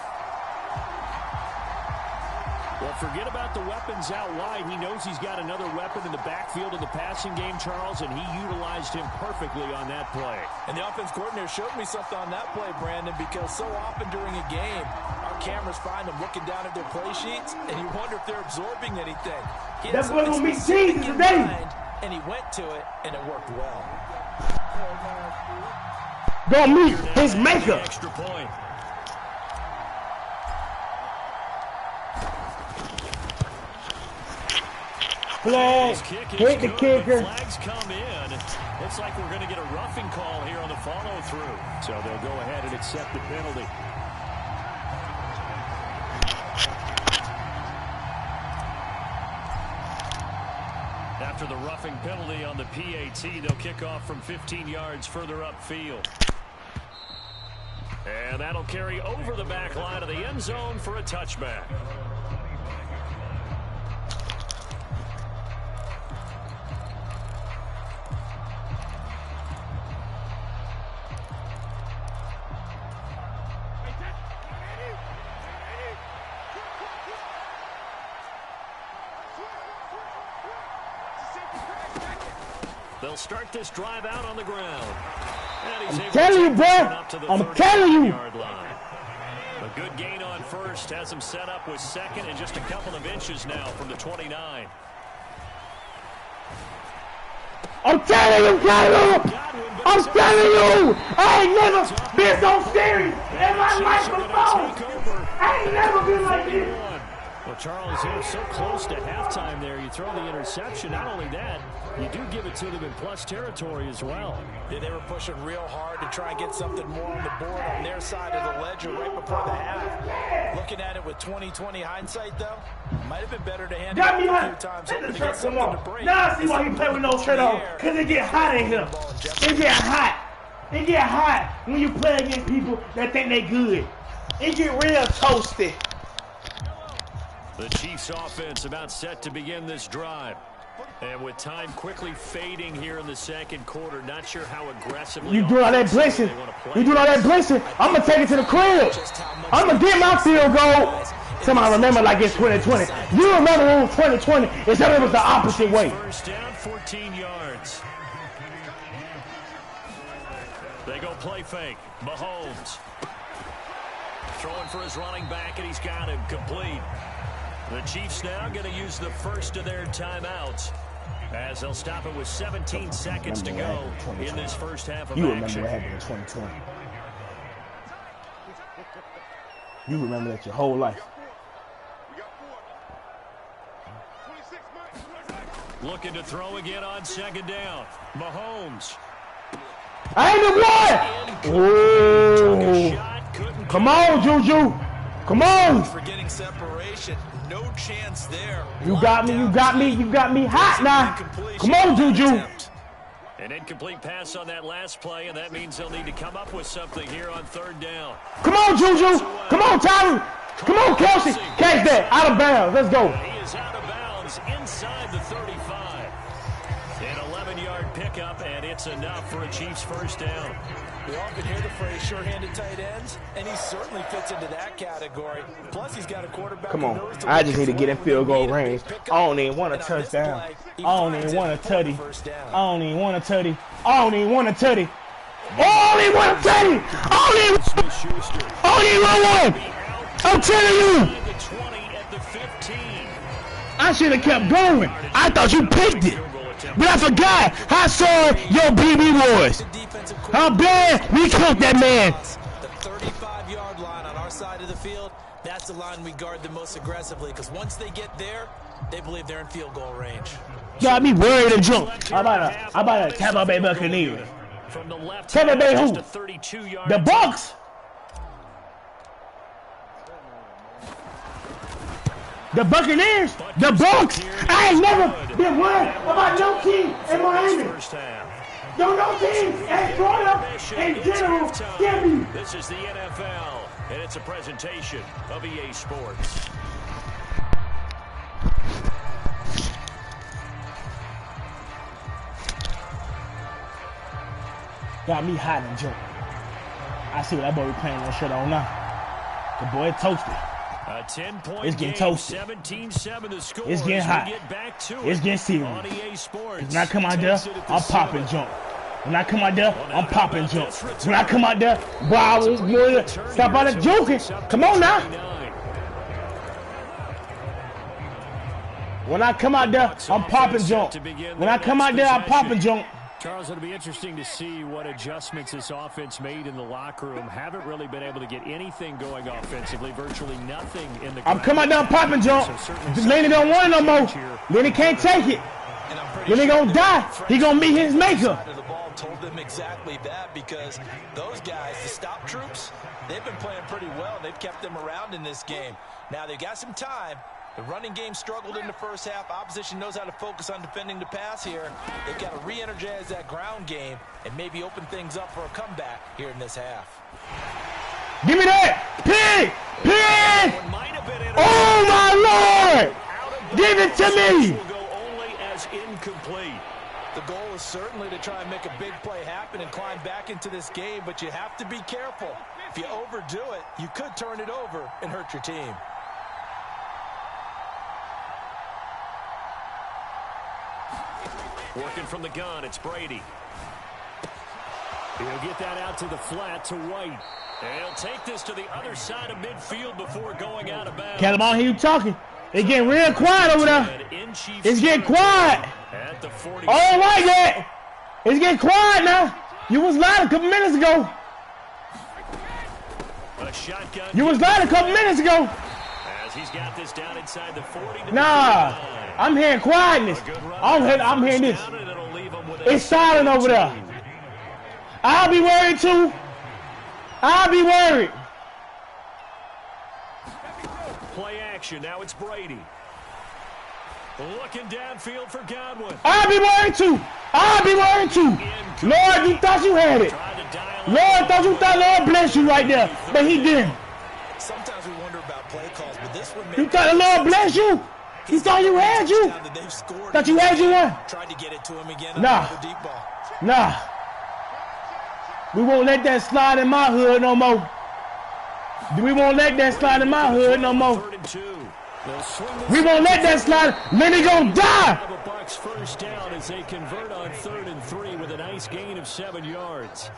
Well, forget about the weapons out wide. He knows he's got another weapon in the backfield of the passing game, Charles, and he utilized him perfectly on that play.
And the offense coordinator showed me something on that play, Brandon, because so often during a game, our cameras find them looking down at their play sheets, and you wonder if they're absorbing anything.
That's what will meet Jesus today.
And he went to it, and it worked well.
Gonna meet his maker.
Extra point.
Flag. Hit the kicker.
Flags come in. Looks like we're going to get a roughing call here on the follow-through. So they'll go ahead and accept the penalty. After the roughing penalty on the PAT, they'll kick off from 15 yards further upfield. And that'll carry over the back line of the end zone for a touchback. They'll start this drive out on the ground.
I'm telling you, bro. I'm telling you.
A good gain on first has him set up with second and just a couple of inches now from the 29.
I'm telling you, Godwin. I'm telling you. I ain't never been so serious in my life before. I ain't never been like this.
Well, Charles, they're so close to halftime there. You throw the interception. Not only that, you do give it to them in plus territory as well.
Yeah, they were pushing real hard to try and get something more on the board on their side of the ledger right before the half. Looking at it with 20/20 hindsight, though, might have been better to hand it off a few times, hoping to get something to break.
Now I see why he play with no shirt on, because it get hot in here. It get hot. It get hot when you play against people that think they good. It get real toasty.
The Chiefs offense about set to begin this drive. And with time quickly fading here in the second quarter, not sure how aggressively
you doing all that blitzing. You doing all that blitzing. I'm going to take it to the crib. I'm going to get my field goal. Somebody remember like it's 2020. You remember it was 2020, except it was the opposite way.
First down, 14 yards. They go play fake. Mahomes throwing for his running back, and he's got him complete. The Chiefs now going to use the first of their timeouts, as they'll stop it with 17 seconds to go in this first half of action.
You remember what happened in 2020. You remember that your whole life.
Looking to throw again on second down. Mahomes.
I ain't the one! Oh. Come on, Juju. Come on.
For getting separation. No chance there.
You got me hot now. Come on, Juju.
An incomplete pass on that last play, and that means they'll need to come up with something here on third down.
Come on, Juju. Come on, Tyler. Come on, Kelsey. Catch that. Out of bounds. Let's go.
He is out of bounds inside the 35. An 11-yard pickup, and it's enough for a Chiefs first down.
We often hear the phrase sure-handed tight ends, and he certainly fits into that category. Plus, he's got a quarterback.
Come on. I just need to get in field goal range. I don't even want a touchdown. I don't even want a tutty. I don't even want a tutty. I don't even want a tutty. I don't even want a tutty. I don't even want one. I'm telling you. I should have kept going. I thought you picked it. But I forgot how sorry your BB was. How bad we killed that man.
The 35-yard line on our side of the field, that's the line we guard the most aggressively, because once they get there, they believe they're in field goal range.
Got me worried and jump. I'm about to Tampa Bay Buccaneers. Tampa Bay who? The Bucks. The Buccaneers, the Bucks. I ain't never been worried about no team in Miami. No team in Florida in general scare me.
This is the NFL, and it's a presentation of EA Sports.
Got me hot and jumping. I see what that boy be playing that shit on now. The boy toasted.
A 10-point
it's getting toasted.
17-7 the score.
It's getting hot. It's getting serious. When I come out there, I'm popping jump. When I come out there, I'm popping jump. When I come out there, wow, stop out of joking. Come on now. When I come out there, I'm popping jump. When I come out there, I'm popping jump.
Charles, it'll be interesting to see what adjustments this offense made in the locker room. Haven't really been able to get anything going offensively, virtually nothing in the
I'm coming out there, I'm popping jump. Lenny don't want it no more. Lenny can't take it. Lenny gonna die. He gonna meet his maker.
The ball told them exactly that, because those guys, the stop troops, they've been playing pretty well. They've kept them around in this game. Now they've got some time. The running game struggled in the first half. Opposition knows how to focus on defending the pass here. They've got to re-energize that ground game and maybe open things up for a comeback here in this half.
Give me that! Pig! Pig! Oh, my Lord! Give it to me!
The goal is certainly to try and make a big play happen and climb back into this game, but you have to be careful. If you overdo it, you could turn it over and hurt your team.
Working from the gun, it's Brady. He'll get that out to the flat to White. And he'll take this to the other side of midfield before going out of bounds.
Calamon, I hear you talking. It's getting real quiet over there. It's getting quiet. I don't like that. It's getting quiet now. You was loud a couple minutes ago. You was loud a couple minutes ago.
As he's got this down inside the 40.
Nah, I'm hearing quietness. I'm hearing this. It's silent over there. I'll be worried too. I'll be worried.
Play action. Now it's Brady. Looking downfield for Godwin.
I'll be worried too. I'll be worried too. Lord, you thought you had it. Lord, Lord bless you right there. But he didn't.
Sometimes we wonder about play calls, but this one
you thought the Lord bless you? You thought you had you? Thought you had you one?
Tried to get it to him again.
Nah.
Deep ball.
Nah. We won't let that slide in my hood no more. We won't let that slide in my hood no more. We won't let that slide. Man, they gonna die.
The Bucs first down as they convert on 3rd and 3 with a nice gain of 7 yards.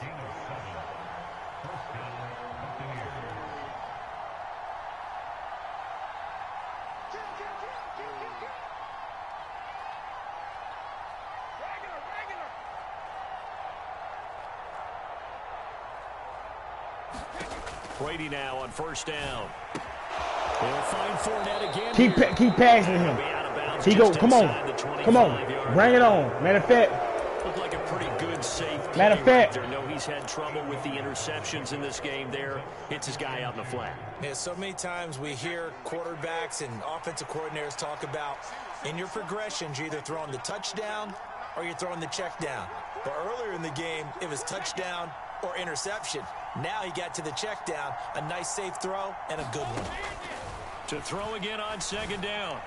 Brady now on 1st down. They'll find Fournette again.
Keep passing him. He go. Come on. Come on. Bring it on. Matter of fact.
Looked like a pretty good safe.
Matter of fact.
I know he's had trouble with the interceptions in this game there. Hits his guy out in the flat.
Yeah, so many times we hear quarterbacks and offensive coordinators talk about in your progressions, you're either throwing the touchdown or you're throwing the check down. But earlier in the game, it was touchdown or interception. Now he got to the check down, a nice safe throw, and a good one.
To throw again on 2nd down.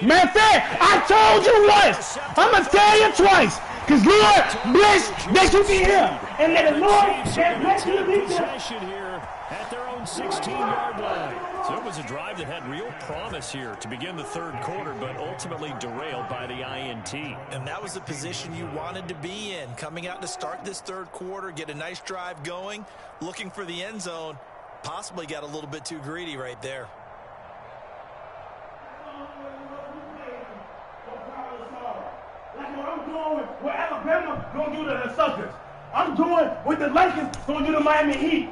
Matter of fact, I told you once. I'm going to tell you twice. Because Lord bless that you be here. And let the Lord bless you be
possession here at their own 16-yard line. So it was a drive that had real promise here to begin the 3rd quarter, but ultimately derailed by the INT.
And that was the position you wanted to be in. Coming out to start this 3rd quarter, get a nice drive going, looking for the end zone. Possibly got a little bit too greedy right there.
Like what I'm doing with Alabama gonna do to the Suckers. I'm doing with the Lakers gonna do to Miami Heat.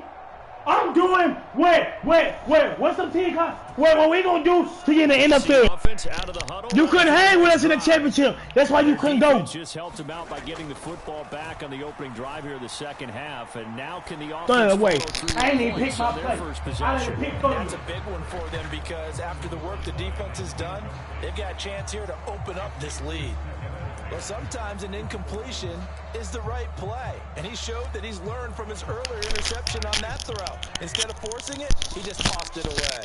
I'm doing what's the team called? What we gonna do to get in the NFL?
Out of the huddle.
You couldn't hang with us in the championship. That's why you couldn't go.
Just helped him out by getting the football back on the opening drive here, the 2nd half, and now can the offense
throw it away.
I
ain't even pick my play.
That's a big one for them because after the work the defense has done, they've got a chance here to open up this lead. But sometimes an incompletion is the right play. And he showed that he's learned from his earlier interception on that throw. Instead of forcing it, he just tossed it away.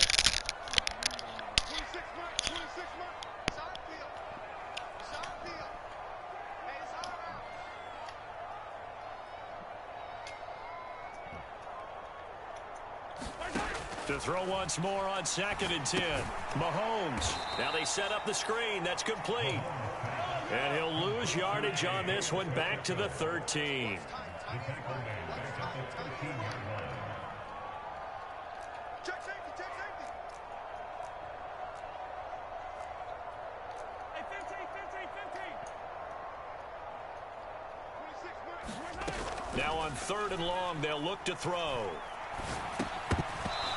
To throw once more on 2nd and 10. Mahomes. Now they set up the screen. That's complete. And he'll lose yardage on this one back to the 13. Now on 3rd and long, they'll look to throw.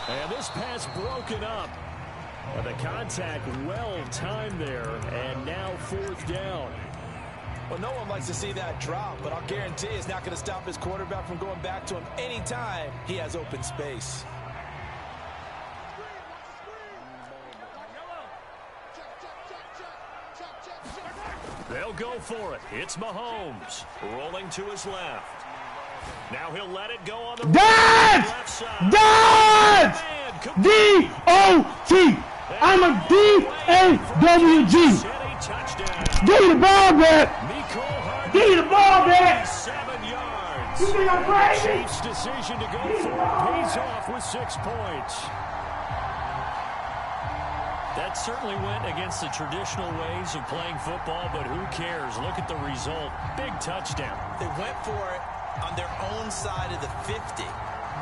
And this pass broken up. The contact well timed there, and now 4th down.
Well, no one likes to see that drop, but I'll guarantee it's not going to stop his quarterback from going back to him anytime he has open space.
They'll go for it. It's Mahomes rolling to his left. Now he'll let it go on the left side.
Dodge! D-O-T. I'm a D-A-W-G. Give me the ball back. Give me the ball back.
7 yards.
You think I'm crazy?
Chiefs' decision to go for it pays off with 6 points. That certainly went against the traditional ways of playing football, but who cares? Look at the result. Big touchdown.
They went for it on their own side of the 50.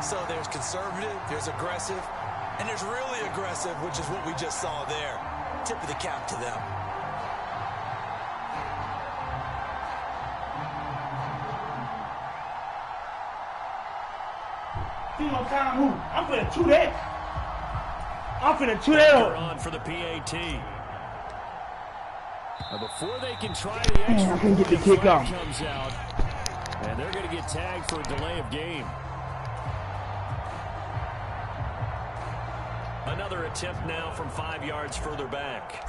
So there's conservative, there's aggressive, and there's really aggressive, which is what we just saw there. Tip of the cap to them.
I'm finna chew that. I'm finna chew that up.
On for the PAT. Now before they can try the extra,
I can get the kick off.
Comes out, and they're going to get tagged for a delay of game. Another attempt now from 5 yards further back.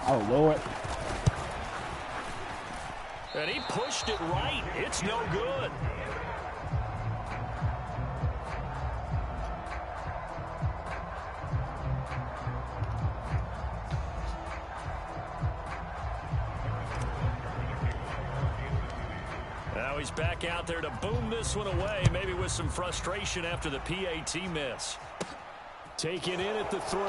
Oh, Lord.
And he pushed it right. It's no good. he's back out there to boom this one away, maybe with some frustration after the PAT miss. Take it in at the 3.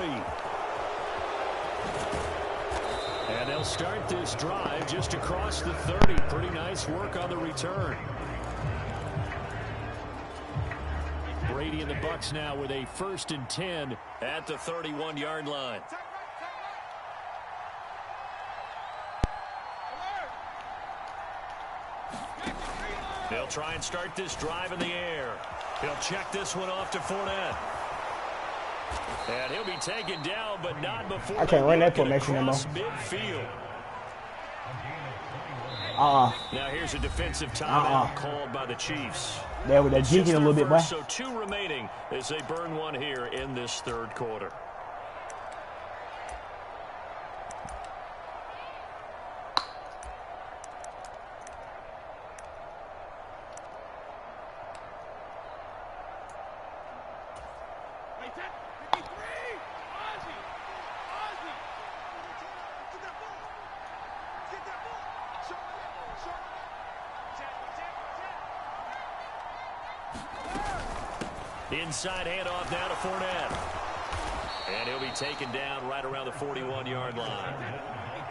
And they'll start this drive just across the 30. Pretty nice work on the return. Brady and the Bucs now with a 1st and 10 at the 31-yard line. They'll try and start this drive in the air. He'll check this one off to Fournette. And he'll be taken down, but not before
I can't run that formation anymore.
Midfield.
Now
here's a defensive timeout called by the Chiefs.
There with that jinking a little bit, boy.
So 2 remaining as they burn one here in this 3rd quarter. Inside handoff now to Fournette. And he'll be taken down right around the 41-yard line.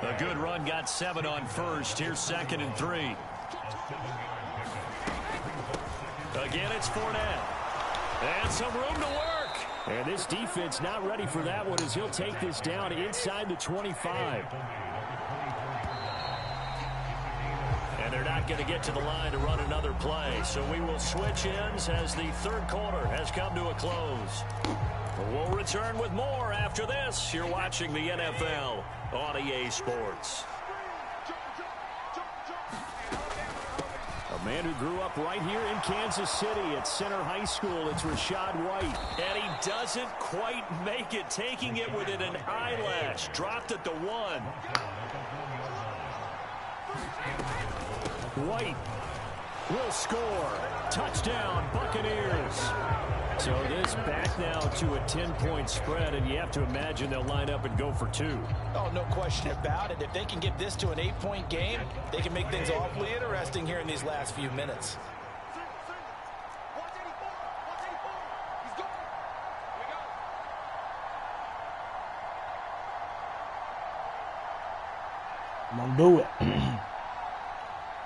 A good run, got 7 on first. Here's 2nd and 3. Again, it's Fournette. And some room to work. And this defense not ready for that one as he'll take this down inside the 25. And they're not going to get to the line to run another play. So we will switch ends as the 3rd quarter has come to a close. We'll return with more after this. You're watching the NFL on EA Sports. A man who grew up right here in Kansas City at Center High School. It's Rashad White. And he doesn't quite make it, taking it within an eyelash. Dropped at the 1. White will score. Touchdown, Buccaneers. So this back now to a 10-point spread, and you have to imagine they'll line up and go for 2.
Oh, no question about it. If they can get this to an 8-point game, they can make things awfully interesting here in these last few minutes.
Don't do it.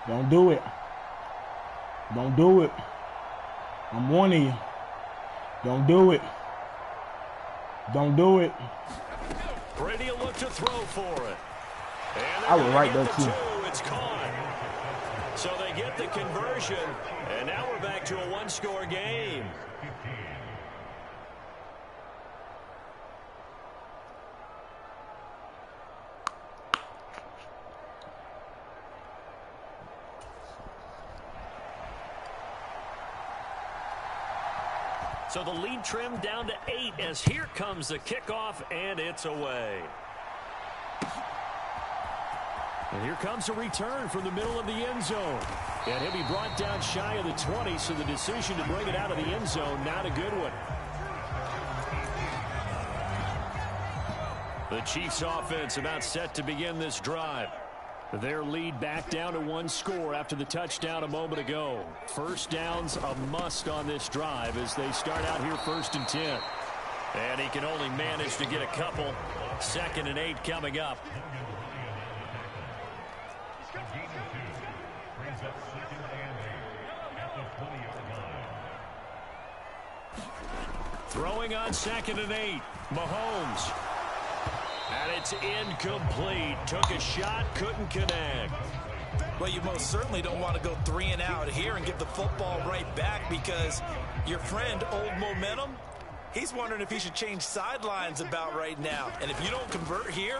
Don't do it. Don't do it. I'm warning you. Don't do it. Don't do it.
Brady will look to throw for it. And
I was right there too.
It's caught. So they get the conversion, and now we're back to a 1-score game. So the lead trimmed down to 8 as here comes the kickoff, and it's away. And here comes a return from the middle of the end zone. And he'll be brought down shy of the 20, so the decision to bring it out of the end zone, not a good one. The Chiefs offense about set to begin this drive. Their lead back down to 1 score after the touchdown a moment ago. First down's a must on this drive as they start out here 1st and 10. And he can only manage to get a couple. 2nd and 8 coming up. Throwing on 2nd and 8. Mahomes. And it's incomplete. Took a shot, couldn't connect.
Well, you most certainly don't want to go 3 and out here and give the football right back, because your friend, Old Momentum, he's wondering if he should change sidelines about right now. And if you don't convert here,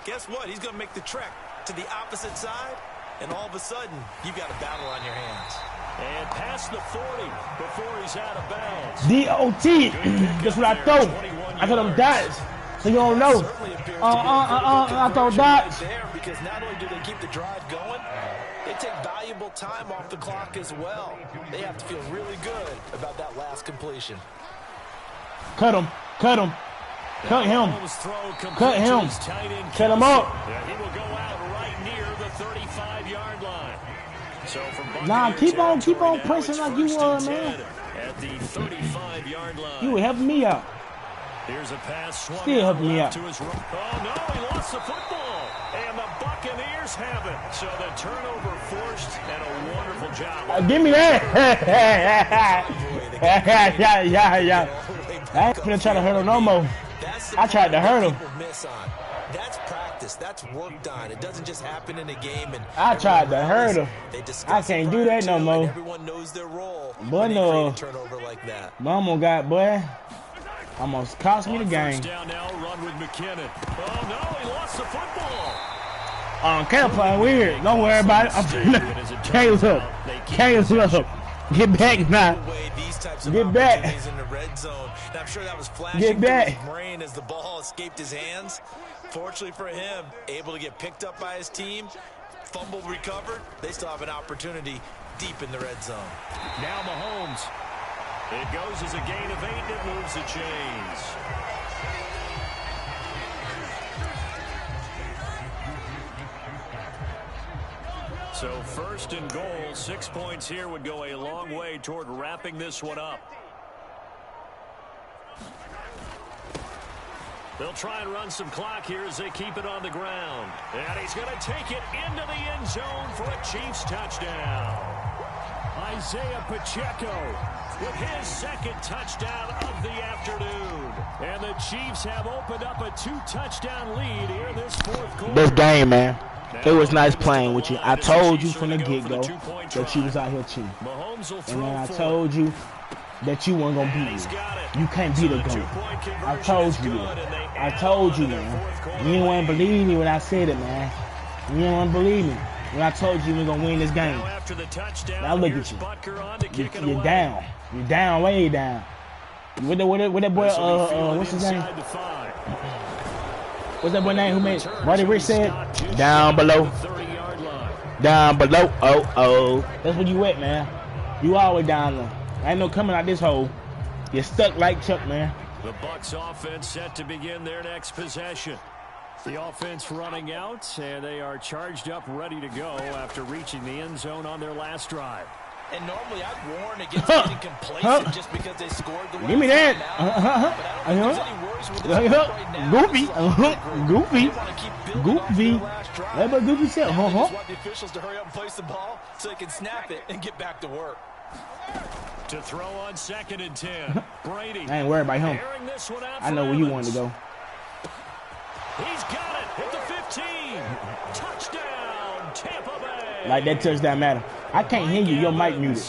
guess what? He's going to make the trek to the opposite side, and all of a sudden, you've got a battle on your hands.
And past the 40 before he's out of bounds.
D-O-T. That's what I throw. I thought them dots. So you don't know. I throw dots.
Because not only do they keep the drive going, they take valuable time off the clock as well. They have to feel really good about that last completion.
Cut him. Cut him. Cut him. Cut him. Cut him up.
Yeah, he will go out right near the 35-yard line. So
nah, keep on pressing like you were, man.
At the 35-yard line.
You were helping me out.
Here's a pass swung
still helping me out.
To his right. Oh no, he lost the football. And the Buccaneers have it. So the turnover forced and a wonderful job.
Give me that. yeah. I ain't gonna try to hurt him no more. I tried to hurt him.
That's practice. That's worked on. It doesn't just happen in a game. And
I tried to hurt him. I can't do that no more.
Everyone knows their role.
Boy, no.
Turnover like that.
Mama got, boy. Almost cost me the game.
Down now, run with McKinnon. Oh no, he lost the football.
Caleb playing weird. Don't worry about it. Caleb. Get back now. Get back.
In the red zone. And I'm sure that was flashing
Get back.
Through his brain as the ball escaped his hands. Fortunately for him, able to get picked up by his team. Fumble recovered. They still have an opportunity deep in the red zone.
Now Mahomes. It goes as a gain of 8 and it moves the chains. So first and goal, 6 points here would go a long way toward wrapping this one up. They'll try and run some clock here as they keep it on the ground. And he's going to take it into the end zone for a Chiefs touchdown. Isaiah Pacheco with his second touchdown of the afternoon. And the Chiefs have opened up a 2-touchdown lead here this fourth quarter.
This game, man. It was nice playing with you. I told you from the get-go that you was out here cheating. And then I told you that you weren't going to beat me. You can't beat a goal. I told you that. I told you, man. You didn't want to believe me when I said it, man. You didn't want to believe me when I told you we were going to win this game. Now look at you. You're down. You're down, way down. With that boy, what's his name? What's that boy name who made Roddy Rich said? Down below. Down below. Oh. That's where you at, man. You always down there. Ain't no coming out this hole. You're stuck like Chuck, man.
The Bucs offense set to begin their next possession. The offense running out, and they are charged up, ready to go after reaching the end zone on their last drive.
And normally I'd warn against getting complacent just because they scored the
Give me that. Goofy. Let me Goofy say,
want the officials to hurry up and place the ball so they can snap it and get back to work.
To throw on 2nd and 10. Brady.
I ain't worried about him. I know where you wanted to go.
He's got it at the 15. Touchdown, Tampa Bay.
Like that touchdown matter. I can't hear you. Your mic muted.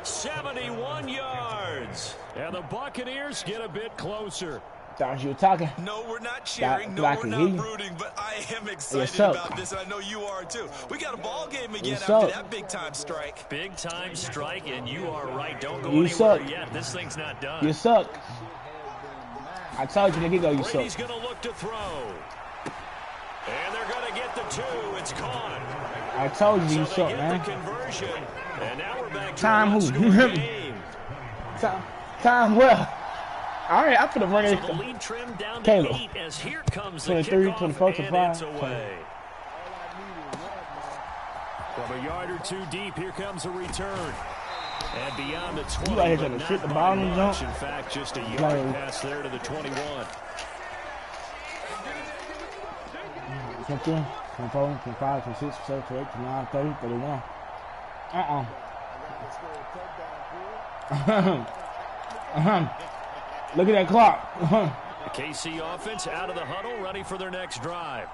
71 yards. And the Buccaneers get a bit closer.
Thought you were talking.
No, we're not cheering. No, we're not rooting. But I am excited about this, and I know you are too. We got a ball game again after that big-time strike.
Big-time strike, and you are right. Don't go anywhere yet. This thing's not done.
You suck. I told you to get go. You suck.
Brady's going to look to throw. And they're going to get the 2. It's caught.
I told you suck, man.
Conversion. And now we're back to
time who? Time well. All right, I'm gonna run it.
So the lead trimmed down to
Caleb.
8 as here comes
23, 24, 25.
From a yard or 2 deep, here comes a return. And beyond the 20,
you out here trying to shoot the ball and jump.
In fact, just a yard pass there to the 21.
22, 24, 25, 26, 27, 28, 29, 30, 31. Look at that clock.
The KC offense out of the huddle, ready for their next drive.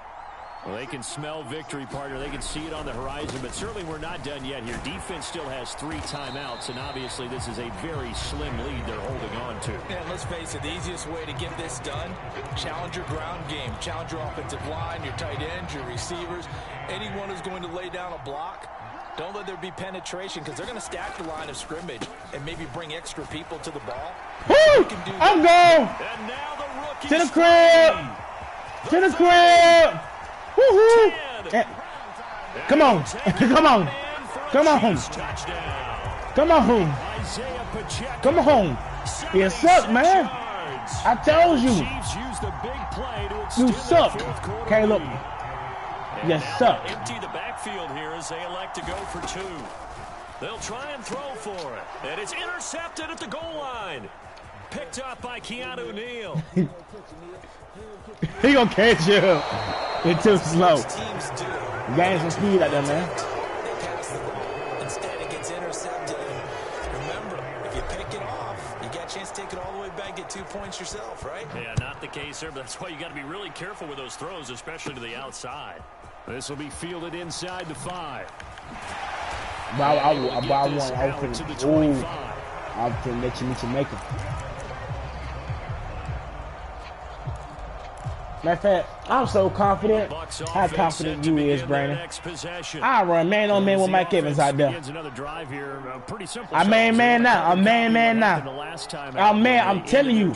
Well, they can smell victory, partner. They can see it on the horizon, but certainly we're not done yet here. Defense still has 3 timeouts, and obviously this is a very slim lead they're holding on to.
And let's face it, the easiest way to get this done, challenge your ground game. Challenge your offensive line, your tight ends, your receivers. Anyone who's going to lay down a block, don't let there be penetration because they're going to stack the line of scrimmage and maybe bring extra people to the ball.
Woo! I'm going!
And now the rookie
to the crib! To the crib! Woohoo! Come on! Come on! Come on! Come on! Come on! You suck, man! I told you! You suck, Caleb. Yes, sir.
Empty the backfield here as they elect to go for 2. They'll try and throw for it. And it's intercepted at the goal line. Picked up by Keanu Neal.
He gonna catch you. It's too slow. Gain some speed out there, man.
They pass the ball. Instead, it gets intercepted. Remember, if you pick it off, you got a chance to take it all the way back, get 2 points yourself, right?
Yeah, not the case there, but that's why you got to be really careful with those throws, especially to the outside. This will be fielded inside the 5.
I want to open. Ooh, I'll let you meet your maker. Matter of fact, I'm so confident. How confident you is, Brandon? I run man on man with Mike Evans out there. I'm man now. I'm man now. I'm man. I'm telling you.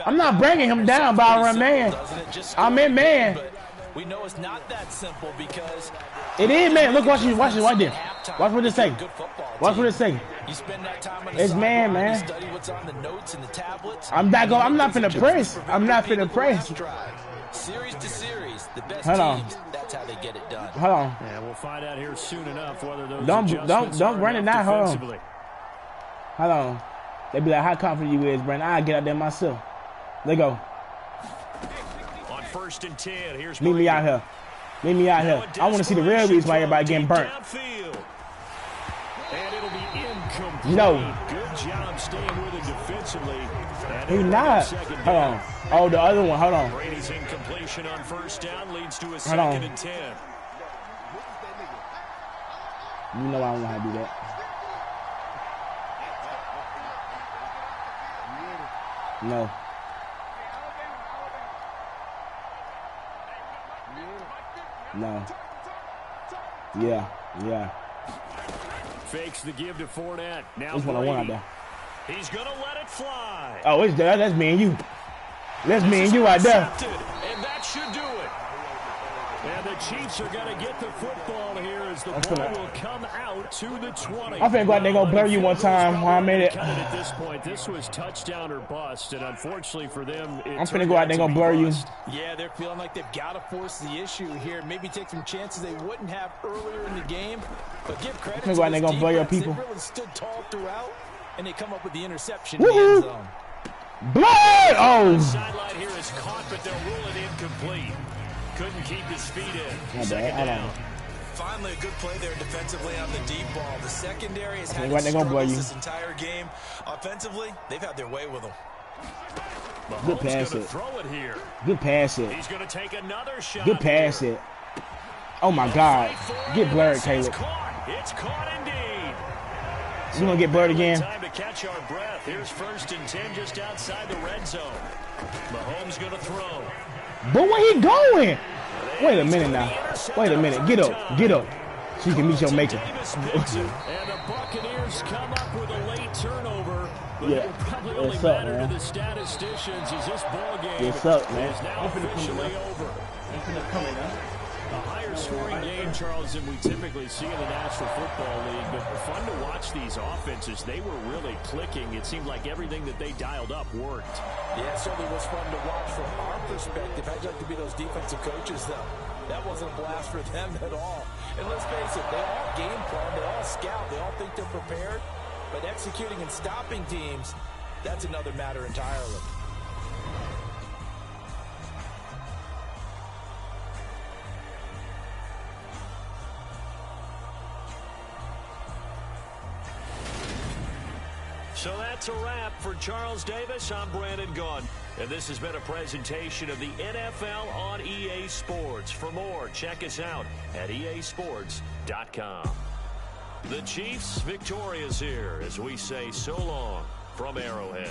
I'm not bringing him down, but I run man. I'm in man.
We know it's not that simple because
it is, man. Look, watch this right there. Watch what it's saying. Watch what it's saying.
You spend that time on
it's man.
Study what's on the notes and the tablets.
I'm not finna press. I'm not finna press.
Series to series, the best teams. That's how they get it done.
Hold on.
Yeah, we'll find out here soon enough whether those
don't run it now. Hold on. They be like, how confident you is, Brandon? I'll get out there myself. Let go.
On 1st and 10, here's
meet me out here. Meet me out here. I want to see the real reason why everybody getting burnt.
And it'll be incomplete.
No.
Good job staying with it defensively.
He's not. Hold on. Oh, the other one. Hold on.
Brady's incompletion on 1st down leads to a 2nd and 10.
You know I don't know how to do that. No. No. Yeah.
Fakes the give to Fournette. Now
this one I want out there.
He's gonna let it fly.
Oh, it's there. That's me and you. That's me and you out there.
And that should do it. And the Chiefs are gonna get the football here as the ball will come out to the 20.
I'm finna go out there and go blur you one time while I'm in it.
At this point, this was touchdown or bust, and unfortunately for them,
I'm finna go out there and go blur you.
Yeah, they're feeling like they've got to force the issue here. Maybe take some chances they wouldn't have earlier in the game. But give credit to
this defense. Blur your people.
They really stood tall throughout, and they come up with the interception in the end zone.
Blood! Oh!
The sideline here is caught, but they'll rule it incomplete. Couldn't keep his feet in. Second down.
Finally, a good play there defensively on the deep ball. The secondary has had
struggles
this entire game. Offensively, they've had their way with them.
Good pass it.
Throw it here.
Good pass it.
He's going to take another shot.
Good pass it. Oh my God. Get blurred, Caleb.
It's caught indeed.
You gonna get blurred again?
Time to catch our breath. Here's 1st and 10 just outside the red zone. Mahomes going to throw.
But where he going? Wait a minute now. Wait a minute. Get up. Get up. So you can meet your maker.
And the Buccaneers come up with a late turnover. But
yeah.
it will probably only matter to the statisticians as this ball game
What's up, man?
is now officially over. A higher scoring game, Charles, than we typically see in the National Football League. But fun to watch these offenses. They were really clicking. It seemed like everything that they dialed up worked.
Yeah, it certainly was fun to watch from our perspective. I'd like to be those defensive coaches, though. That wasn't a blast for them at all. And let's face it, they all game plan, they all scout, they all think they're prepared. But executing and stopping teams, that's another matter entirely.
So that's a wrap for Charles Davis. I'm Brandon Gunn. And this has been a presentation of the NFL on EA Sports. For more, check us out at easports.com. The Chiefs victorious here as we say so long from Arrowhead.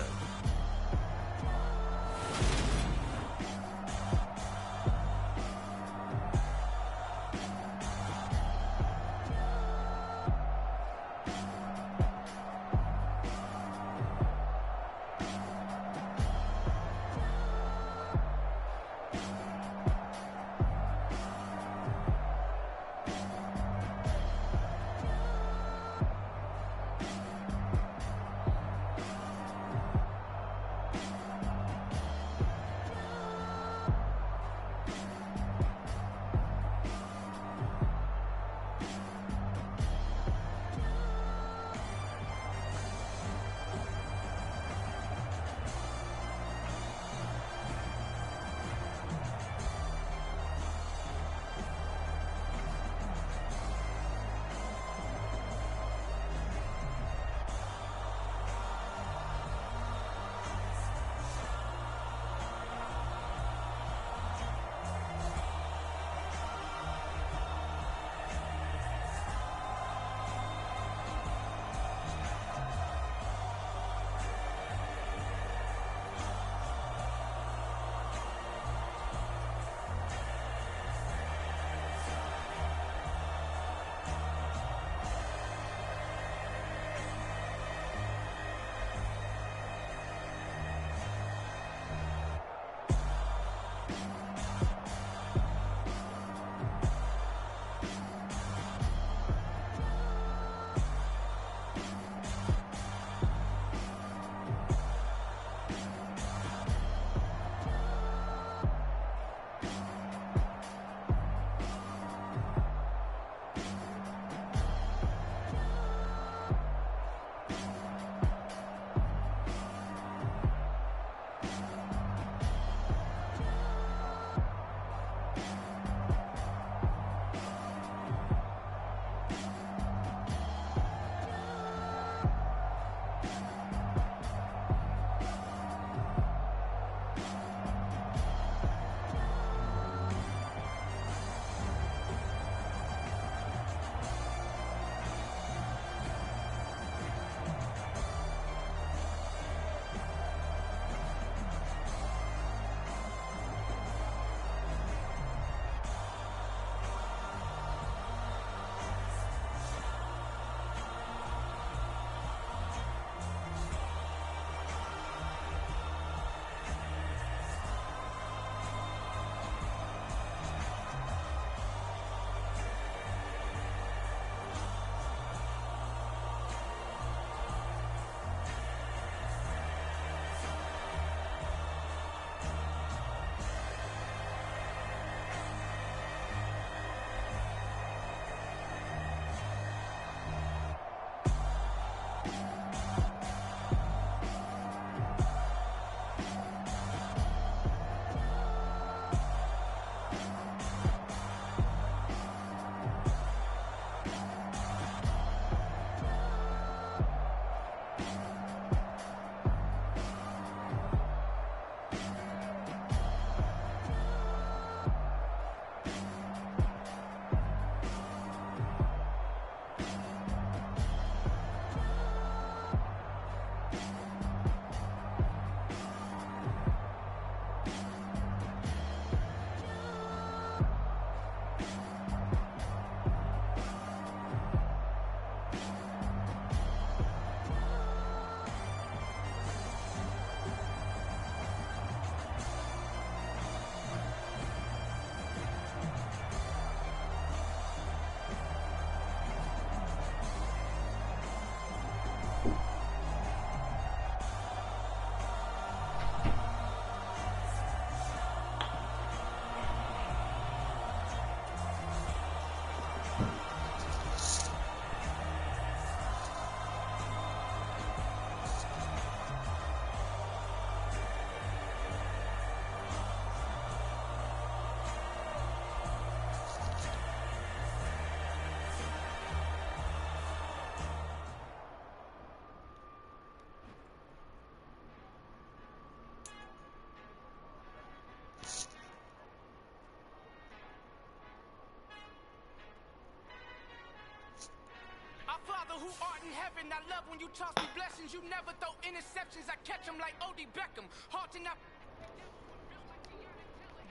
who art in heaven. I love when you toss me blessings. You never throw interceptions. I catch them like O.D. Beckham. Hard to not.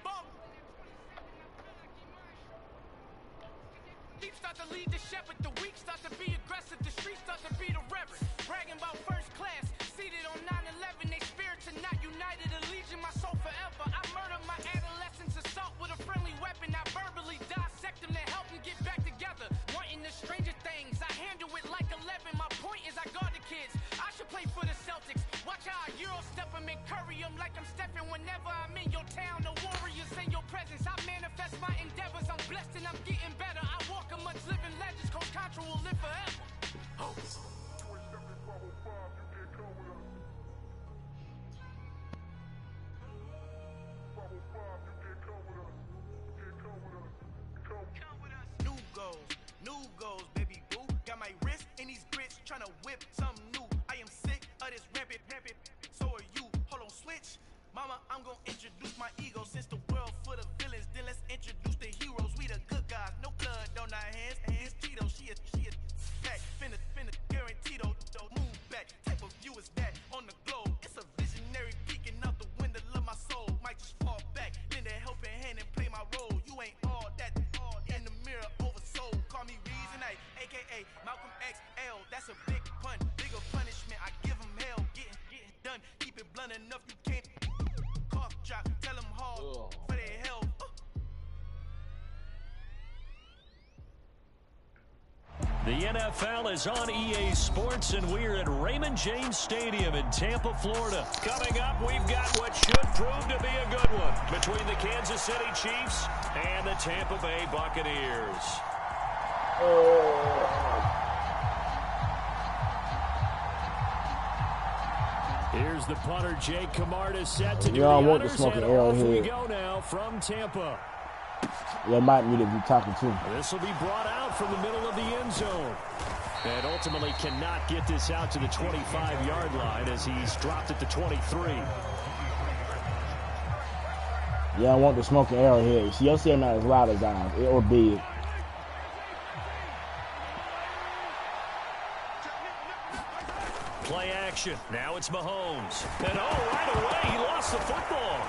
Bump. Deep start to lead the shepherd. The weak start to be aggressive. The streets start to be the reverend. Bragging about first class. Seated on 9/11. They spirits are not united. A legion, my soul forever. I murdered my adolescence. Assault with a friendly weapon. I verbally dissect them to help them get back together. Wanting the stranger things. I handle it like 11. My point is I guard the kids. I should play for the Celtics. Watch how I Euro step them and curry them like I'm stepping. Whenever I'm in your town, the warriors in your presence. I manifest my endeavors. I'm blessed and I'm getting better. I walk amongst living legends. Coach Contra will live forever. Oh. New goals, baby boo. Got my wrist in these grits, tryna whip something new. I am sick of this rampant. So are you. Hold on, switch. Mama, I'm gonna introduce my ego. Since the world full of villains, then let's introduce the heroes. We the good guys, no blood on our hands. Hands Tito, she a back. Finna, guaranteed. Move back. Type of view is that on the globe? It's a visionary peeking out the window of my soul. Might just fall back, lend a helping hand and play my role. You ain't all that. In the mirror, oversold. Call me Reason, aka Malcolm XL. That's a big pun, bigger punishment. I give him hell, getting done. Keep it blunt enough, you can't. Cough drop, tell them hard for their health.
The NFL is on EA Sports, and we're at Raymond James Stadium in Tampa, Florida. Coming up, we've got what should prove to be a good one between the Kansas City Chiefs and the Tampa Bay Buccaneers. Here's the punter, Jake Camarda, set to do the honors, and off we go now from Tampa.
Yeah, might need to be talking to.
This will be brought out from the middle of the end zone. And ultimately cannot get this out to the 25-yard line as he's dropped at the 23.
Yeah, I want the smoking arrowhead. See, you'll see him not as loud as ours, or big.
Play action. Now it's Mahomes. And right away, he lost the football.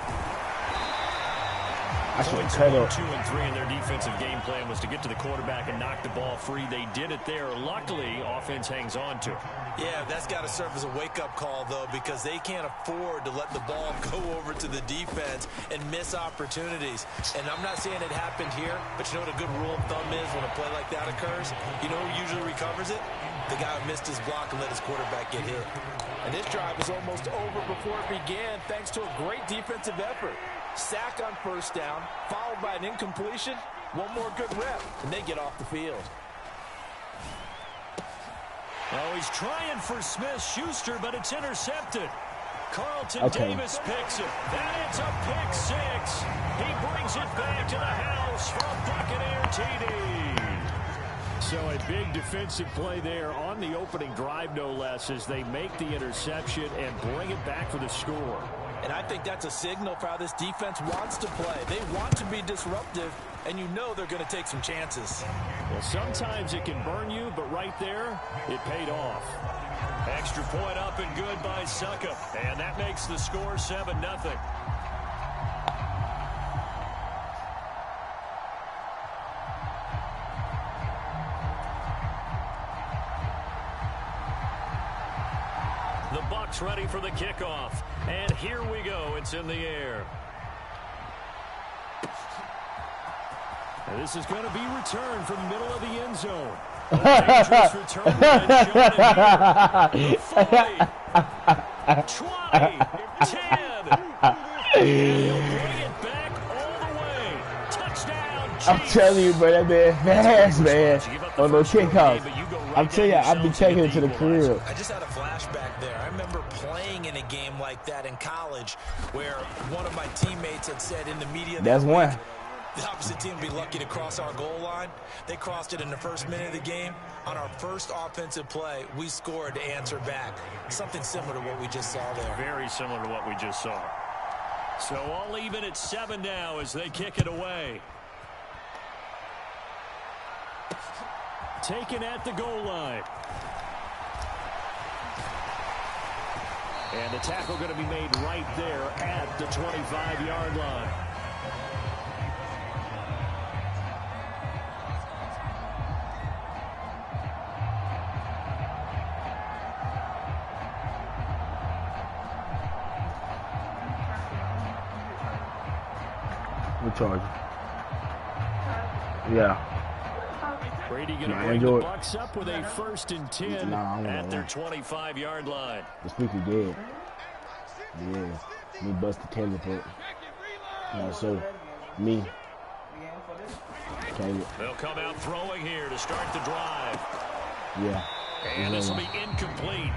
I should have cut up.
2 and 3 in their defensive game plan was to get to the quarterback and knock the ball free. They did it there. Luckily, offense hangs on to it.
Yeah, that's got to serve as a wake-up call, though, because they can't afford to let the ball go over to the defense and miss opportunities. And I'm not saying it happened here, but you know what a good rule of thumb is when a play like that occurs? You know who usually recovers it? The guy who missed his block and let his quarterback get hit.
And this drive is almost over before it began, thanks to a great defensive effort. Sack on first down, followed by an incompletion. One more good rep, and they get off the field.
Oh, he's trying for Smith-Schuster, but it's intercepted. Carlton Davis picks it. And it's a pick six. He brings it back to the house for a Buccaneer TD. So a big defensive play there on the opening drive, no less, as they make the interception and bring it back for the score.
And I think that's a signal for how this defense wants to play. They want to be disruptive, and you know they're going to take some chances.
Well, sometimes it can burn you, but right there, it paid off. Extra point up and good by Suckup, and that makes the score 7-0. The Bucs ready for the kickoff. And here we go. It's in the air. And this is going to be returned from the middle of the end zone. Dangerous return. 40, 20, 10. He'll bring it back all the way. Touchdown, Chiefs.
I'm telling you, bro, that man fast, man. On those kickoffs. I'm telling you, I've been taking it to the career.
I just had a flashback there. I remember playing in a game like that in college where one of my teammates had said in the media
that's one.
The opposite team would be lucky to cross our goal line. They crossed it in the first minute of the game. On our first offensive play, we scored to answer back. Something similar to what we just saw there.
Very similar to what we just saw. So all even at 7 now as they kick it away. Taken at the goal line. And the tackle going to be made right there at the 25-yard line.
We'll charge you. Yeah.
Brady going to bring the Bucks up with a 1st and 10 at their 25-yard line.
The speaker dead. Yeah. Me bust the tender foot. No, so me.
They'll come out throwing here to start the drive.
Yeah.
And this will be incomplete.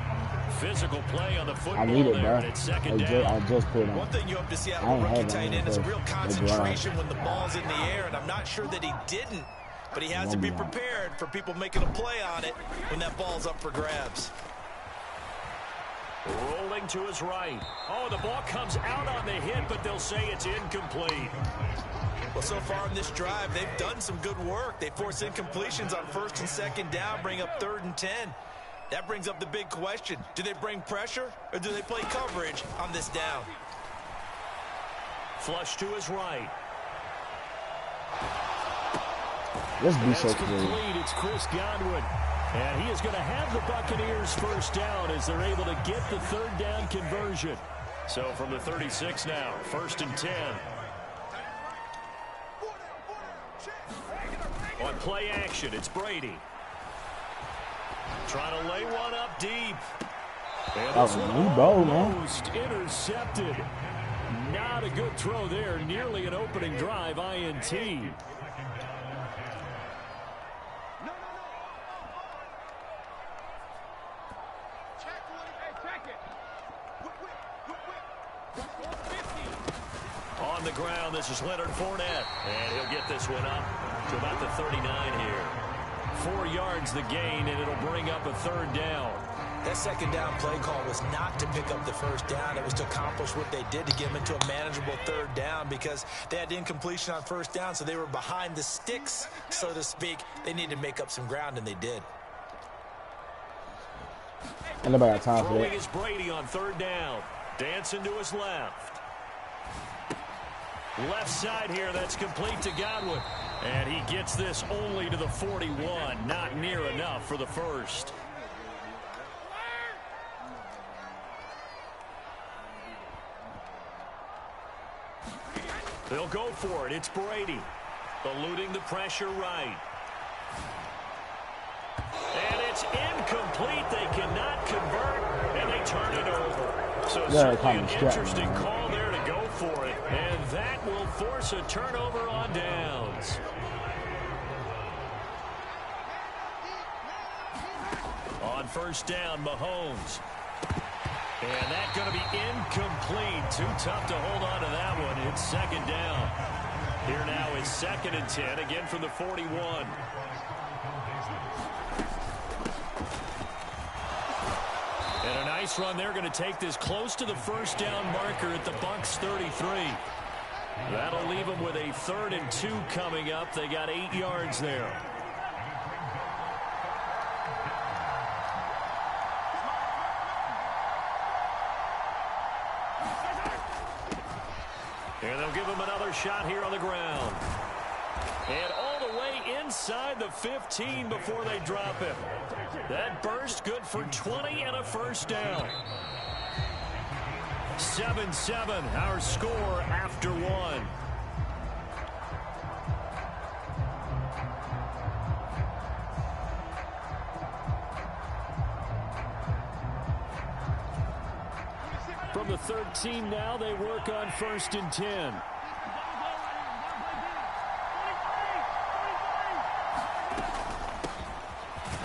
Physical play on the football.
I need it,
there,
bro.
it's 2nd down.
I just put it on.
One thing you hope to see out of a rookie tight end is a real concentration when the ball's in the air, and I'm not sure that he didn't, but he has to be prepared for people making a play on it when that ball's up for grabs.
Rolling to his right. Oh, the ball comes out on the hit, but they'll say it's incomplete.
Well, so far in this drive, they've done some good work. They force incompletions on 1st and 2nd down, bring up 3rd and 10. That brings up the big question. Do they bring pressure or do they play coverage on this down?
Flush to his right.
Let's be so
complete. It's Chris Godwin. And he is going to have the Buccaneers 1st down as they're able to get the 3rd down conversion. So from the 36 now, 1st and 10. On play action, it's Brady. Trying to lay one up deep. And this one almost intercepted. Not a good throw there. Nearly an opening drive INT. On the ground, this is Leonard Fournette. And he'll get this one up to about the 39 here. 4 yards the gain, and it'll bring up a 3rd down.
That 2nd down play call was not to pick up the 1st down. It was to accomplish what they did to get them into a manageable 3rd down because they had incompletion on 1st down, so they were behind the sticks, so to speak. They needed to make up some ground, and they did.
And nobody got time for that.
Throwing is Brady on 3rd down. Dancing to his left. Left side here, that's complete to Godwin. And he gets this only to the 41. Not near enough for the 1st. They'll go for it. It's Brady. Eluding the pressure right. And it's incomplete. They cannot convert, and they turn it over. So certainly an interesting call there to go for it. And that will force a turnover on downs. On 1st down, Mahomes. And that's going to be incomplete. Too tough to hold on to that one. It's 2nd down. Here now is 2nd and 10, again from the 41. And a nice run. They're going to take this close to the 1st down marker at the Bucs 33. That'll leave them with a 3rd and 2 coming up. They got 8 yards there. And they'll give him another shot here on the ground. And all the way inside the 15 before they drop him. That burst good for 20 and a 1st down. 7-7, our score after 1. From the 13 now, they work on 1st and 10.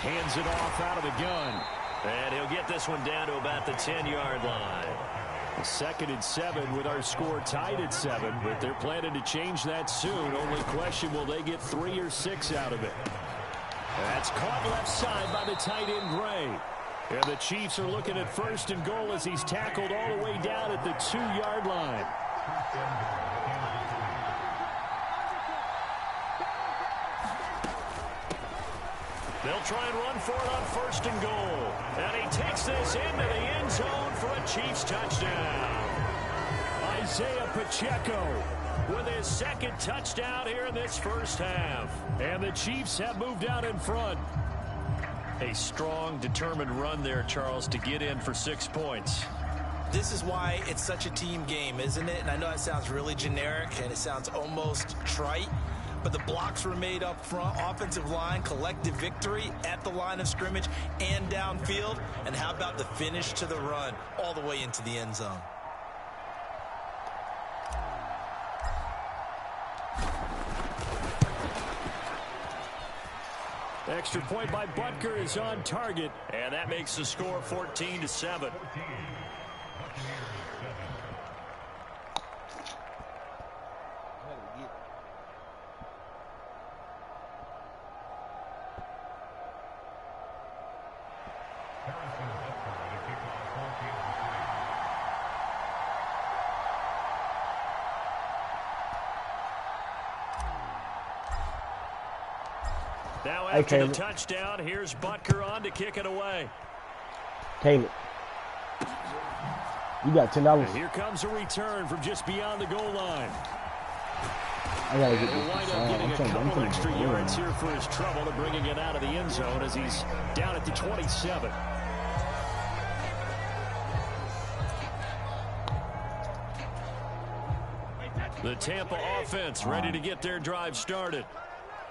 Hands it off out of the gun. And he'll get this one down to about the 10-yard line. 2nd and 7 with our score tied at 7, but they're planning to change that soon. Only question, will they get 3 or 6 out of it? That's caught left side by the tight end Gray. And the Chiefs are looking at 1st and goal as he's tackled all the way down at the 2-yard line. They'll try and run for it on 1st and goal. And he takes this into the end zone for a Chiefs touchdown. Isaiah Pacheco with his 2nd touchdown here in this first half. And the Chiefs have moved out in front. A strong, determined run there, Charles, to get in for 6 points.
This is why it's such a team game, isn't it? And I know that sounds really generic and it sounds almost trite, but the blocks were made up front, offensive line, collective victory at the line of scrimmage and downfield. And how about the finish to the run all the way into the end zone?
Extra point by Butker is on target, and that makes the score 14-7. Now after the touchdown, here's Butker on to kick it away.
Caleb, you got $10.
Here comes a return from just beyond the goal line.
I gotta get
He'll wind up getting a couple extra yards here for his trouble and bringing it out of the end zone as he's down at the 27. The Tampa offense ready to get their drive started.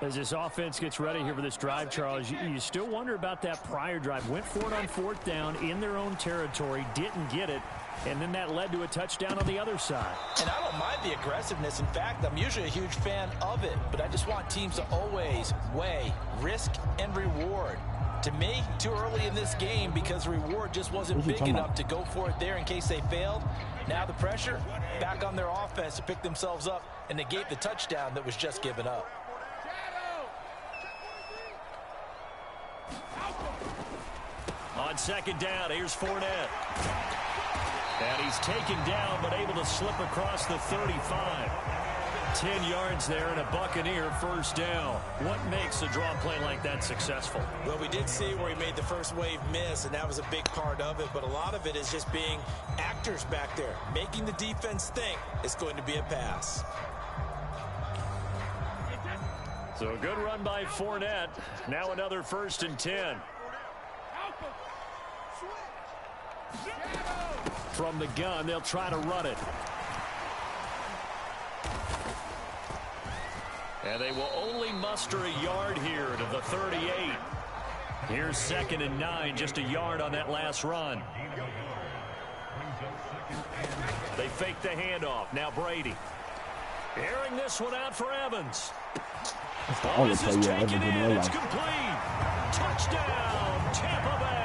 As this offense gets ready here for this drive, Charles, you still wonder about that prior drive. Went for it on 4th down in their own territory, didn't get it, and then that led to a touchdown on the other side.
And I don't mind the aggressiveness. In fact, I'm usually a huge fan of it, but I just want teams to always weigh risk and reward. To me, too early in this game because the reward just wasn't big enough to go for it there in case they failed. Now the pressure back on their offense to pick themselves up and negate the touchdown that was just given up.
On 2nd down, here's Fournette. And he's taken down, but able to slip across the 35. 10 yards there and a Buccaneer 1st down. What makes a draw play like that successful?
Well, we did see where he made the first wave miss, and that was a big part of it. But a lot of it is just being actors back there, making the defense think it's going to be a pass.
So a good run by Fournette. Now another 1st and 10. From the gun, they'll try to run it. And they will only muster a yard here to the 38. Here's 2nd and 9, just a yard on that last run. They fake the handoff. Now Brady. Airing this one out for Evans.
That's the only play you ever did in your life.
It's complete. Touchdown, Tampa Bay.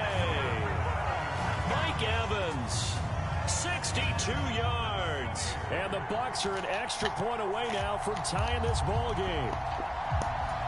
Mike Evans, 62 yards. And the Bucs are an extra point away now from tying this ball game.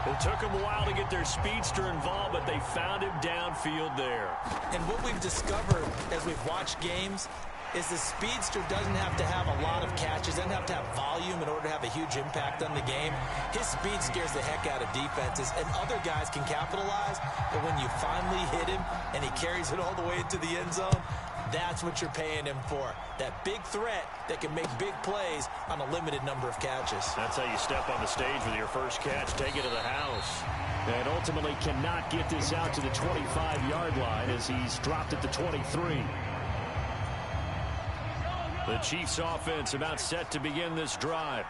It took them a while to get their speedster involved, but they found him downfield there.
And what we've discovered as we've watched games is the speedster doesn't have to have a lot of catches, doesn't have to have volume in order to have a huge impact on the game. His speed scares the heck out of defenses, and other guys can capitalize, but when you finally hit him and he carries it all the way into the end zone, that's what you're paying him for. That big threat that can make big plays on a limited number of catches.
That's how you step on the stage with your first catch, take it to the house. And ultimately cannot get this out to the 25-yard line as he's dropped at the 23. The Chiefs offense about set to begin this drive.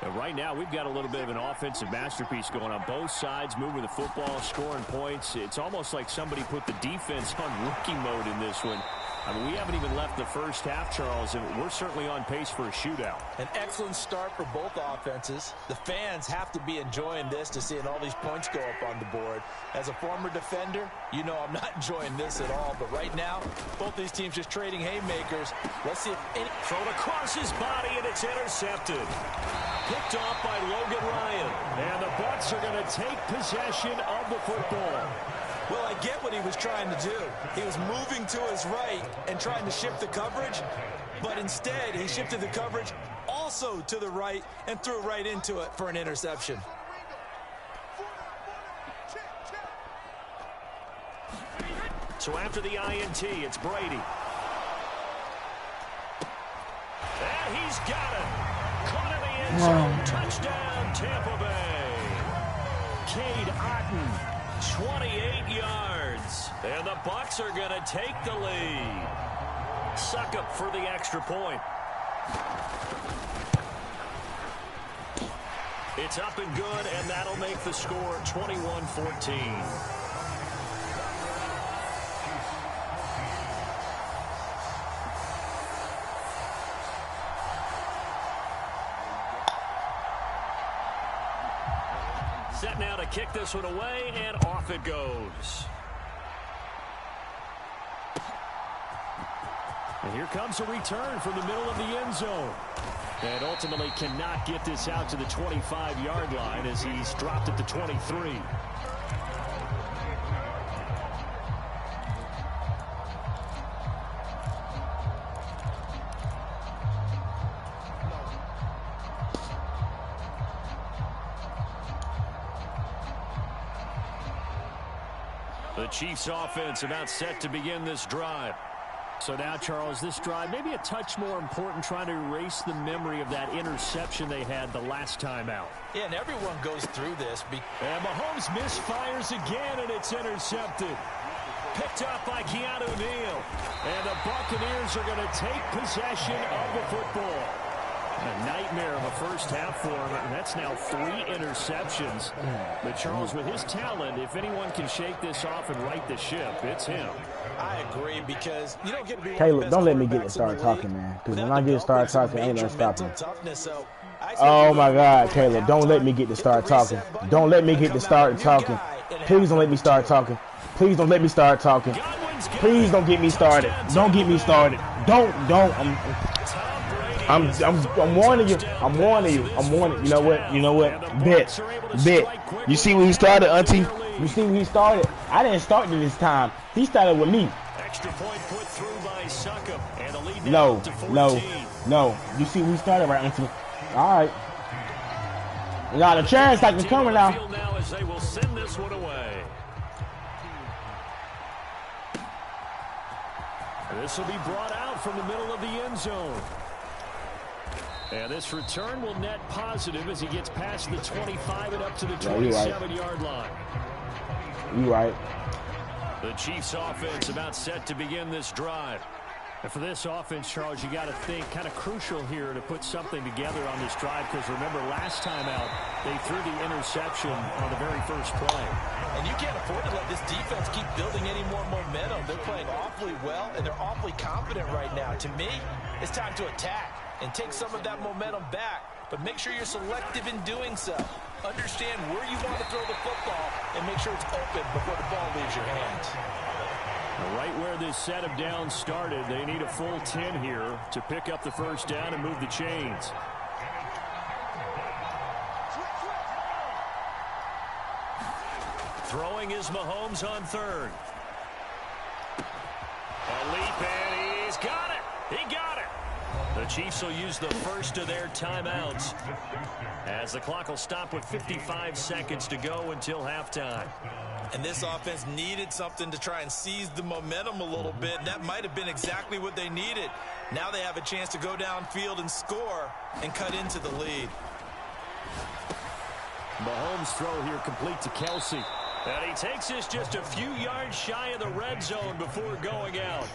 And right now we've got a little bit of an offensive masterpiece going on both sides, moving the football, scoring points. It's almost like somebody put the defense on rookie mode in this one. I mean, we haven't even left the first half, Charles, and we're certainly on pace for a shootout.
An excellent start for both offenses. The fans have to be enjoying this to seeing all these points go up on the board. As a former defender, you know I'm not enjoying this at all. But right now, both these teams just trading haymakers. Let's see if any...
Thrown across his body, and it's intercepted. Picked off by Logan Ryan. And the Bucs are going to take possession of the football.
Well, I get what he was trying to do. He was moving to his right and trying to shift the coverage, but instead he shifted the coverage also to the right and threw right into it for an interception.
So after the INT, it's Brady. And he's got it. Caught in the end zone. Touchdown, Tampa Bay. Cade Otton, 28 yards. And the Bucs are going to take the lead. Succop for the extra point. It's up and good, and that'll make the score 21-14. Set now to kick this one away, and off it goes. And here comes a return from the middle of the end zone. And ultimately cannot get this out to the 25-yard line as he's dropped at the 23. The Chiefs offense about set to begin this drive. So now, Charles, this drive maybe a touch more important, trying to erase the memory of that interception they had the last time out.
Yeah, and everyone goes through this.
And Mahomes misfires again, and it's intercepted. Picked up by Keanu Neal. And the Buccaneers are going to take possession of the football. A nightmare of a first half for him, and that's now 3 interceptions. But Charles, with his talent, if anyone can shake this off and right the ship, it's him.
I agree, because you don't get to be
Caleb, don't let me get to start talking, man. Because when I get to start talking, I ain't gonna stop him. Oh my God, Caleb, don't let me get to start talking. Don't let me get to start talking. Please don't let me start talking. Please don't let me start talking. Please don't get me started. Don't get me started. Don't. I'm warning you. I'm warning you. I'm warning. You know what? You know what? Bet. You see when he started, Auntie? You see when he started? I didn't start it this time. He started with me.
Extra point put through by Succop, and the lead
No.
no.
You see when he started, right, Auntie? All right. We got a chance like it's coming now.
Now as they will send this one away. This will be brought out from the middle of the end zone. And this return will net positive as he gets past the 25 and up to the 27-yard line.
You right.
The Chiefs offense about set to begin this drive. And for this offense, Charles, you got to think kind of crucial here to put something together on this drive, because remember last time out they threw the interception on the very first play.
And you can't afford to let this defense keep building any more momentum. They're playing awfully well, and they're awfully confident right now. To me, it's time to attack and take some of that momentum back, but make sure you're selective in doing so. Understand where you want to throw the football and make sure it's open before the ball leaves your hands.
Right where this set of downs started, they need a full 10 here to pick up the first down and move the chains. Throwing is Mahomes on third. A leap, and he's got it. He got it. The Chiefs will use the first of their timeouts as the clock will stop with 55 seconds to go until halftime.
And this offense needed something to try and seize the momentum a little bit. And that might have been exactly what they needed. Now they have a chance to go downfield and score and cut into the lead.
Mahomes' throw here complete to Kelsey. And he takes this just a few yards shy of the red zone before going out.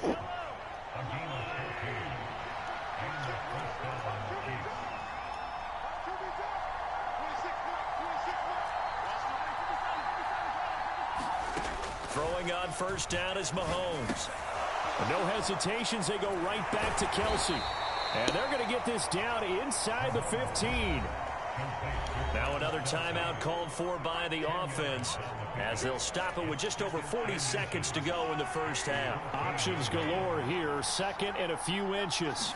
Throwing on first down is Mahomes. No hesitations, they go right back to Kelsey. And they're going to get this down inside the 15. Now another timeout called for by the offense as they'll stop it with just over 40 seconds to go in the first half. Options galore here, second and a few inches.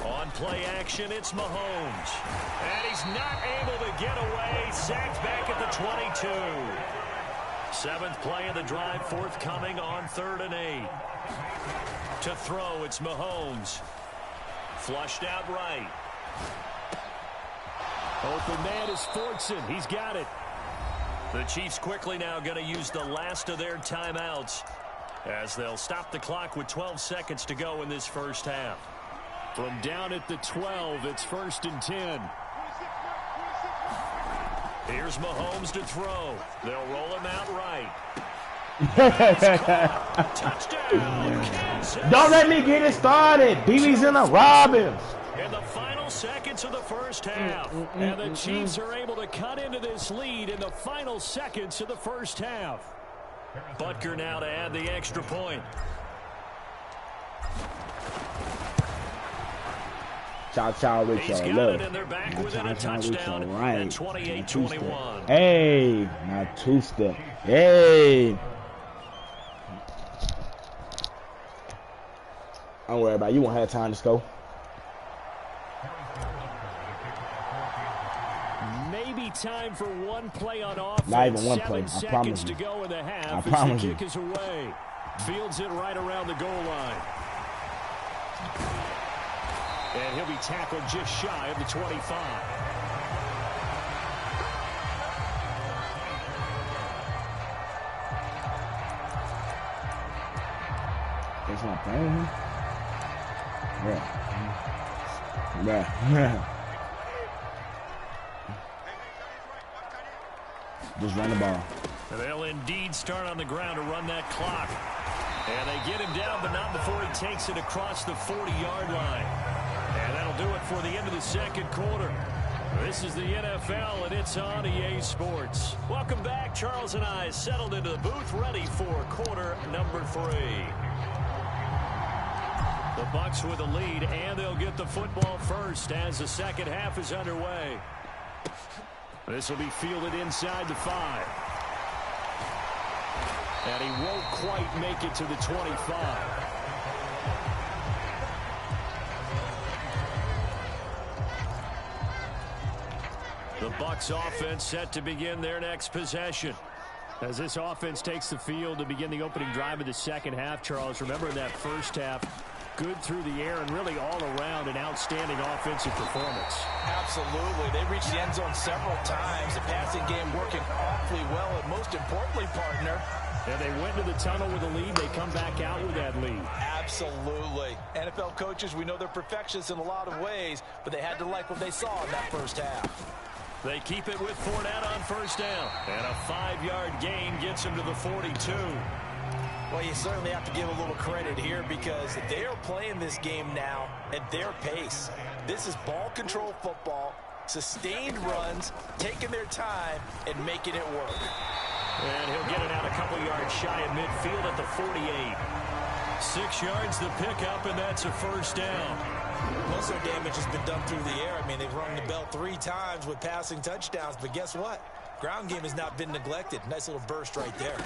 On play action, it's Mahomes. And he's not able to get away, sacked back at the 22. Seventh play of the drive forthcoming on 3rd and 8. To throw, it's Mahomes. Flushed out right. Open man is Fortson. He's got it. The Chiefs quickly now going to use the last of their timeouts as they'll stop the clock with 12 seconds to go in this first half. From down at the 12, it's 1st and 10. Here's Mahomes to throw. They'll roll him out right. Touchdown.
Don't let me get it started. BB's in the Robbins.
In the final seconds of the first half. And the Chiefs are able to cut into this lead in the final seconds of the first half. Butker now to add the extra point.
Chow with
He's
your
got
love.
it, and they're back within a touchdown
right.
at 28-21.
Hey, not two-step. Hey. Don't worry about it. You won't have time to score.
Maybe time for one play on offense.
Not even one play.
7
I promise
seconds
you.
to go in the half.
I promise
the
you.
kick is away. Fields it right around the goal line. And he'll be tackled just shy of the 25.
That's not playing. Yeah. Just run the ball.
They'll indeed start on the ground to run that clock. And they get him down, but not before he takes it across the 40-yard line. And that'll do it for the end of the second quarter. This is the NFL, and it's on EA Sports. Welcome back. Charles and I settled into the booth, ready for quarter number 3. The Bucs with a lead, and they'll get the football first as the second half is underway. This will be fielded inside the 5. And he won't quite make it to the 25. The Bucs offense set to begin their next possession. As this offense takes the field to begin the opening drive of the second half, Charles, remember in that first half, good through the air and really all around an outstanding offensive performance.
Absolutely. They reached the end zone several times. The passing game working awfully well, and most importantly, partner,
and they went to the tunnel with a lead. They come back out with that lead.
Absolutely. NFL coaches, we know they're perfectionists in a lot of ways, but they had to like what they saw in that first half.
They keep it with Fournette on first down. And a 5-yard gain gets him to the 42.
Well, you certainly have to give a little credit here because they are playing this game now at their pace. This is ball control football, sustained runs, taking their time, and making it work.
And he'll get it out a couple yards shy of midfield at the 48. 6 yards the pickup, and that's a first down.
Most of their damage has been done through the air. I mean, they've rung the bell 3 times with passing touchdowns, but guess what? Ground game has not been neglected. Nice little burst right there.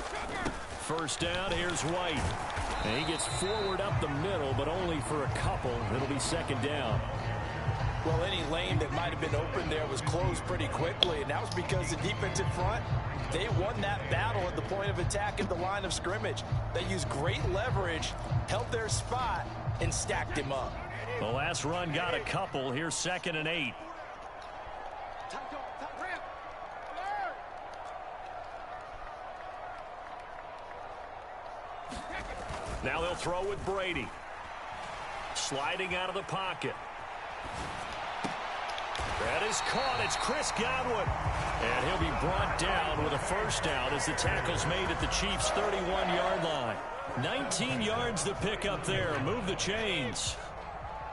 First down, here's White. And he gets forward up the middle, but only for a couple. It'll be second down.
Well, any lane that might have been open there was closed pretty quickly, and that was because the defensive front, they won that battle at the point of attack at the line of scrimmage. They used great leverage, held their spot, and stacked him up.
The last run got a couple. Here's 2nd and 8. Now they'll throw with Brady. Sliding out of the pocket. That is caught. It's Chris Godwin. And he'll be brought down with a first down as the tackle's made at the Chiefs' 31-yard line. 19 yards to pick up there. Move the chains.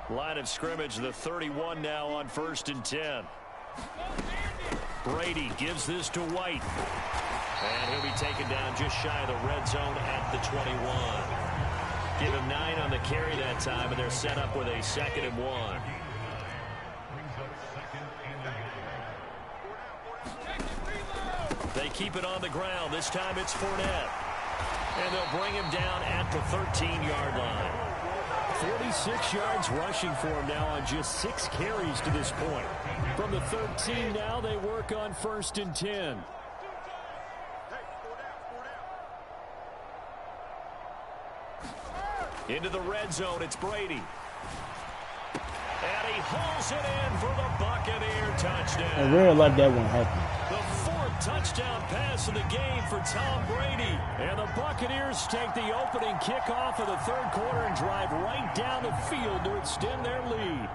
Line of scrimmage, the 31 now on 1st and 10. Brady gives this to White. And he'll be taken down just shy of the red zone at the 21. Give him 9 on the carry that time, and they're set up with a 2nd and 1. They keep it on the ground. This time it's Fournette. And they'll bring him down at the 13-yard line. 46 yards rushing for him now on just 6 carries to this point. From the 13 now, they work on 1st and 10. Into the red zone, it's Brady. And he hauls it in for the Buccaneer touchdown.
I really like that one happening.
The 4th touchdown pass of the game for Tom Brady. And the Buccaneers take the opening kickoff of the third quarter and drive right down the field to extend their lead.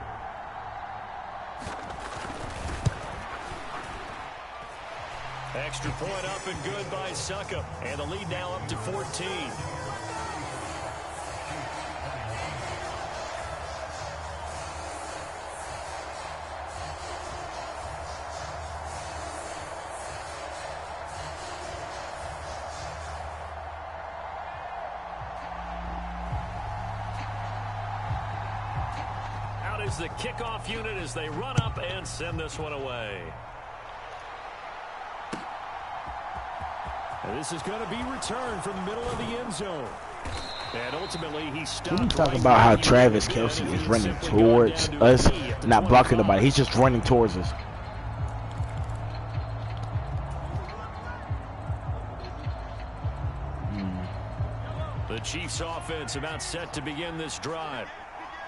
Extra point up and good by Succop. And the lead now up to 14. Out is the kickoff unit as they run up and send this one away. And this is going to be returned from the middle of the end zone. And ultimately, he stopped.
We talk about how Travis Kelce is running towards us, not blocking nobody. He's just running towards us.
The Chiefs offense about set to begin this drive.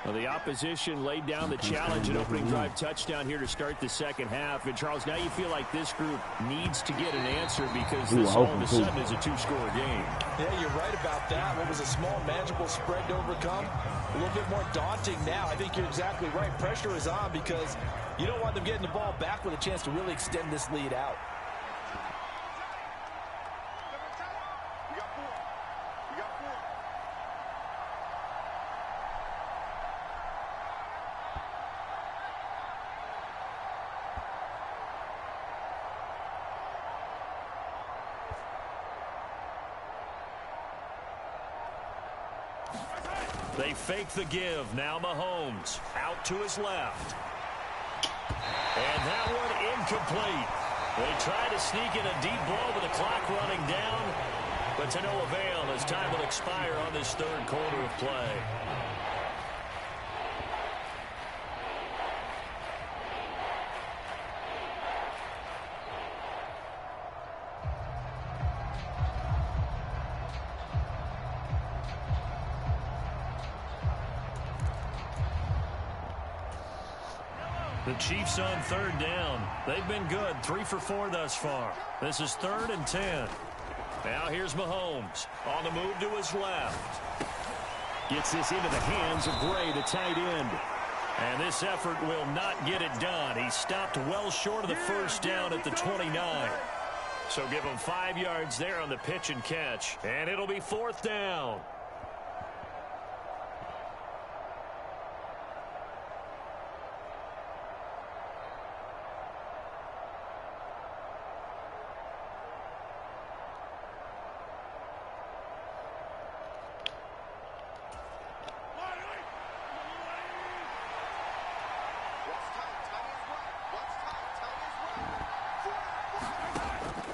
Well, the opposition laid down the challenge and opening drive touchdown here to start the second half. And, Charles, now you feel like this group needs to get an answer because this all of a sudden is a two-score game.
Yeah, you're right about that. What was a small, manageable spread to overcome? A little bit more daunting now. I think you're exactly right. Pressure is on because you don't want them getting the ball back with a chance to really extend this lead out.
They fake the give. Now Mahomes out to his left. And that one incomplete. They try to sneak in a deep ball with the clock running down, but to no avail as time will expire on this third quarter of play. The Chiefs on third down. They've been good. 3 for 4 thus far. This is 3rd and 10. Now here's Mahomes on the move to his left. Gets this into the hands of Gray, the tight end. And this effort will not get it done. He stopped well short of the first down at the 29. So give him 5 yards there on the pitch and catch. And it'll be 4th down.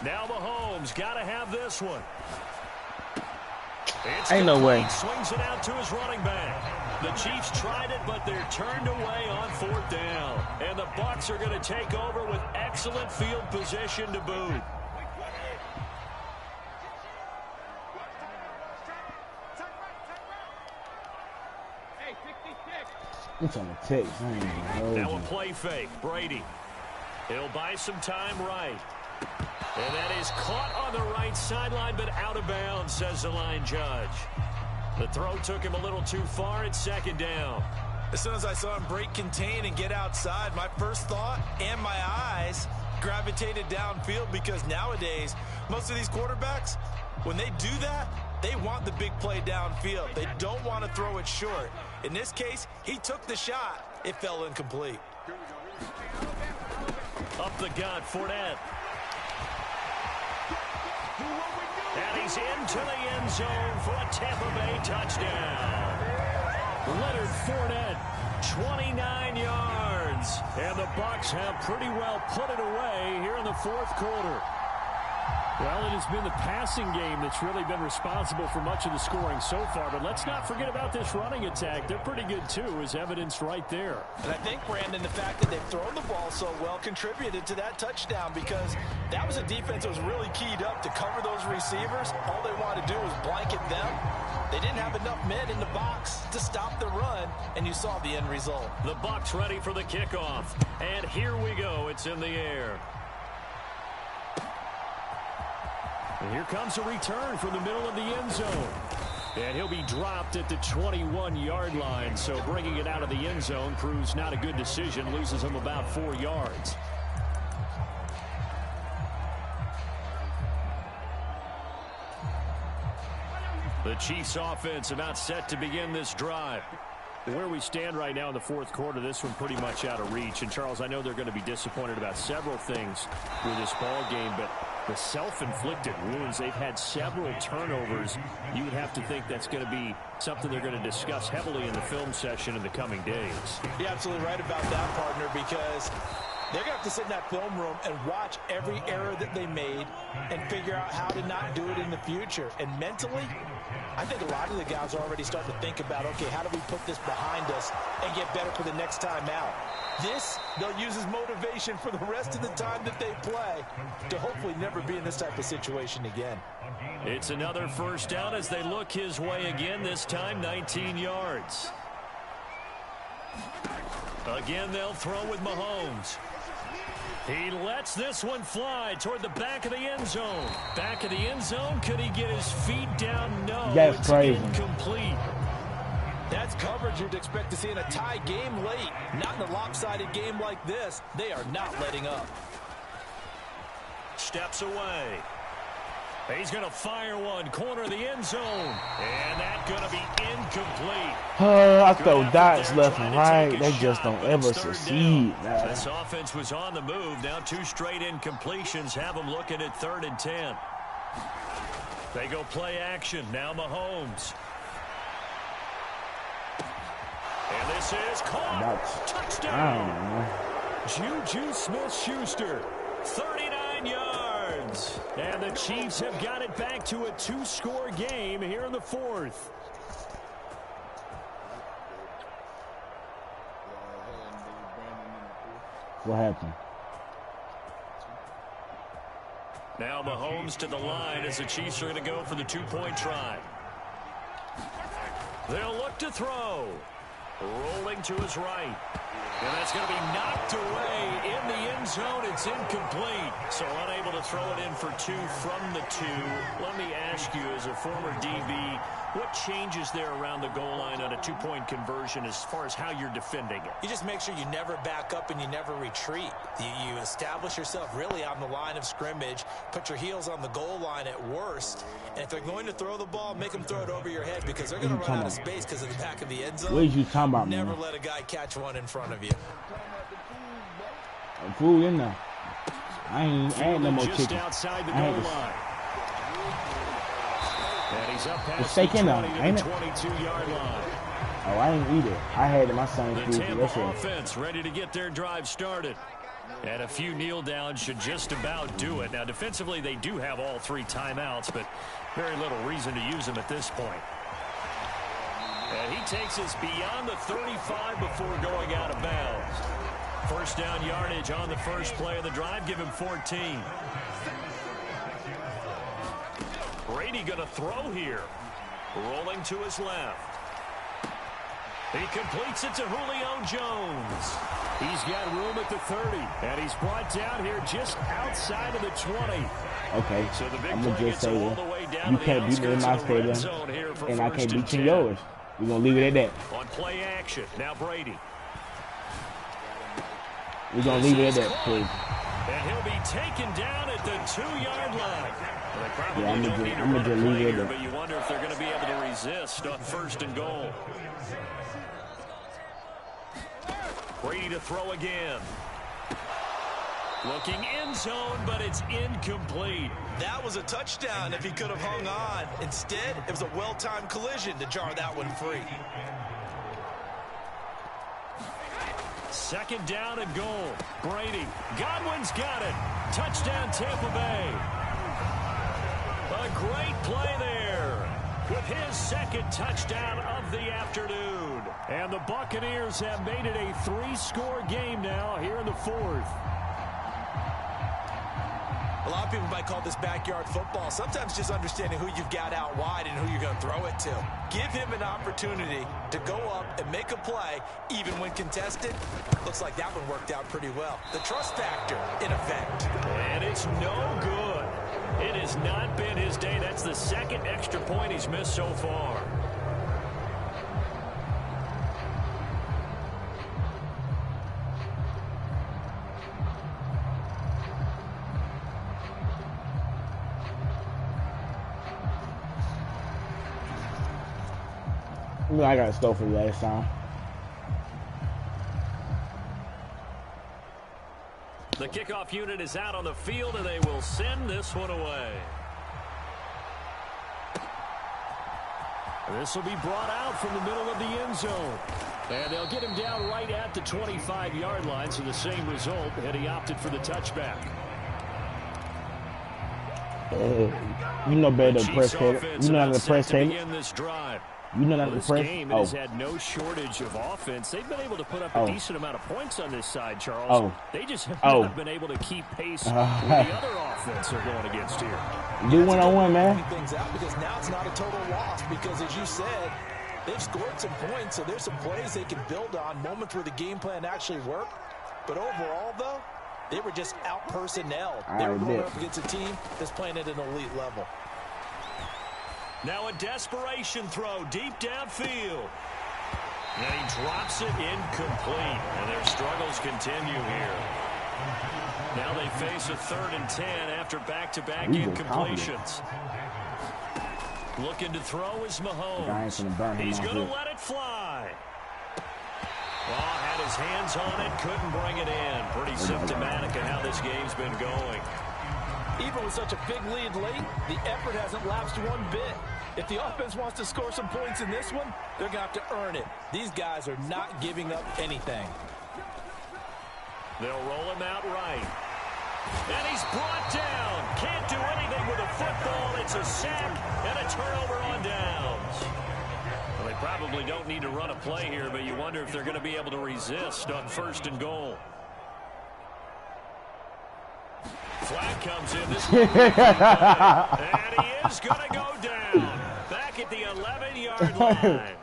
Now Mahomes got to have this one.
Ain't no way.
Swings it out to his running back. The Chiefs tried it, but they're turned away on 4th down. And the Bucs are going to take over with excellent field position to boot.
It's on the text.
Now a play fake. Brady. He'll buy some time right. And that is caught on the right sideline, but out of bounds, says the line judge. The throw took him a little too far. It's 2nd down.
As soon as I saw him break contain and get outside, my first thought and my eyes gravitated downfield because nowadays, most of these quarterbacks, when they do that, they want the big play downfield. They don't want to throw it short. In this case, he took the shot. It fell incomplete.
Up the gut, Fournette. And he's into the end zone for a Tampa Bay touchdown. Leonard Fournette, 29 yards. And the Bucs have pretty well put it away here in the 4th quarter. Well, it has been the passing game that's really been responsible for much of the scoring so far. But let's not forget about this running attack. They're pretty good, too, as evidenced right there.
And I think, Brandon, the fact that they've thrown the ball so well contributed to that touchdown because that was a defense that was really keyed up to cover those receivers. All they wanted to do was blanket them. They didn't have enough men in the box to stop the run, and you saw the end result.
The Bucs ready for the kickoff. And here we go. It's in the air. And here comes a return from the middle of the end zone. And he'll be dropped at the 21-yard line. So bringing it out of the end zone proves not a good decision. Loses him about 4 yards. The Chiefs offense about set to begin this drive. Where we stand right now in the fourth quarter, this one pretty much out of reach. And, Charles, I know they're going to be disappointed about several things with this ball game, but the self-inflicted wounds, they've had several turnovers. You would have to think that's going to be something they're going to discuss heavily in the film session in the coming days.
You're absolutely right about that, partner, because they're going to have to sit in that film room and watch every error that they made and figure out how to not do it in the future. And mentally, I think a lot of the guys are already starting to think about, okay, how do we put this behind us and get better for the next time out? This, they'll use as motivation for the rest of the time that they play to hopefully never be in this type of situation again.
It's another first down as they look his way again, this time 19 yards. Again, they'll throw with Mahomes. He lets this one fly toward the back of the end zone. Back of the end zone. Could he get his feet down? No.
That's crazy.
Incomplete.
That's coverage you'd expect to see in a tie game late. Not in a lopsided game like this. They are not letting up.
Steps away. He's going to fire one. Corner of the end zone. And that's going to be incomplete.
I throw dots left and right. They just don't ever succeed.
This offense was on the move. Now 2 straight incompletions have them looking at 3rd and 10. They go play action. Now Mahomes. And this is caught. Touchdown. Juju Smith-Schuster. 39 yards. And the Chiefs have got it back to a 2-score game here in the 4th.
What happened?
Now Mahomes to the line as the Chiefs are going to go for the 2-point try. They'll look to throw. Rolling to his right. And that's going to be knocked away in the end zone. It's incomplete. So unable to throw it in for 2 from the 2. Let me ask you, as a former DB, what changes there around the goal line on a 2-point conversion as far as how you're defending it?
You just make sure you never back up and you never retreat. You establish yourself really on the line of scrimmage, put your heels on the goal line at worst, and if they're going to throw the ball, make them throw it over your head because they're going to run out of space because of the back of the end zone.
What are you talking about, man?
Never let a guy catch one in front of you.
I'm fool in there. I ain't no more chicken.
Outside the goal line. And he's up past
the 20
to the 22-yard line.
Oh, I ain't eat it. I had my same food.
The Tampa offense ready to get their drive started. And a few kneel downs should just about do it. Now, defensively, they do have all 3 timeouts, but very little reason to use them at this point. And he takes us beyond the 35 before going out of bounds. First down yardage on the first play of the drive. Give him 14. Brady going to throw here. Rolling to his left. He completes it to Julio Jones. He's got room at the 30. And he's brought down here just outside of the 20.
Okay,
so the big
I'm going to just say
that
you can't beat me in my stadium, and I can't beat you in yours. We're going to leave it at that.
On play action, now Brady.
We're going to leave it at that, please.
And he'll be taken down at the 2-yard line. Well, they probably
I'm going to just leave it at that.
But you wonder if they're going to be able to resist on 1st and goal. Brady to throw again. Looking end zone, but it's incomplete.
That was a touchdown if he could have hung on. Instead, it was a well-timed collision to jar that one free.
2nd down and goal. Brady. Godwin's got it. Touchdown, Tampa Bay. A great play there with his 2nd touchdown of the afternoon. And the Buccaneers have made it a 3-score game now here in the 4th.
A lot of people might call this backyard football. Sometimes just understanding who you've got out wide and who you're going to throw it to. Give him an opportunity to go up and make a play, even when contested. Looks like that one worked out pretty well. The trust factor in effect.
And it's no good. It has not been his day. That's the second extra point he's missed so far.
I got a stove for you last time.
The kickoff unit is out on the field, and they will send this one away. This will be brought out from the middle of the end zone. And they'll get him down right at the 25-yard line, so the same result, and he opted for the touchback.
You know better than press Caleb. You know how to press Caleb.
This drive.
You know how to
This
press.
game has had no shortage of offense. They've been able to put up a decent amount of points on this side, Charles. They just have not been able to keep pace with the other offense they're going against here.
Do one-on-one, man.
Things out because now it's not a total loss because, as you said, they've scored some points, so there's some plays they can build on, moments where the game plan actually worked. But overall, though, they were just out-personnel. They were going up against a team that's playing at an elite level.
Now a desperation throw deep downfield. And he drops it incomplete. And their struggles continue here. Now they face a 3rd and 10 after back-to-back incompletions. Looking to throw is Mahomes. He's going to let it fly. Well, had his hands on it, couldn't bring it in. Pretty symptomatic of how this game's been going.
Even with such a big lead late, the effort hasn't lapsed one bit. If the offense wants to score some points in this one, they're going to have to earn it. These guys are not giving up anything.
They'll roll him out right. And he's brought down. Can't do anything with a football. It's a sack and a turnover on downs. Well, they probably don't need to run a play here, but you wonder if they're going to be able to resist on 1st and goal. Flag comes in. This and he is going to go down. Back at the 11-yard line.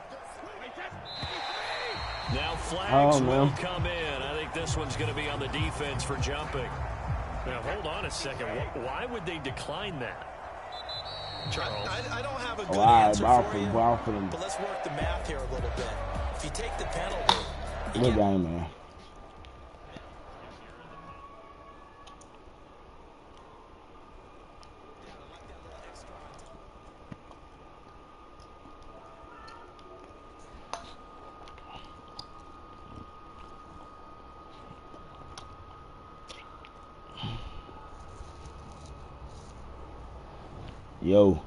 Now flags will come in. I think this one's going to be on the defense for jumping. Now, hold on a second. Why would they decline that? Charles?
I don't have a good answer for you, but let's work the math here a little bit. If you take the penalty,
good game, man. Yo.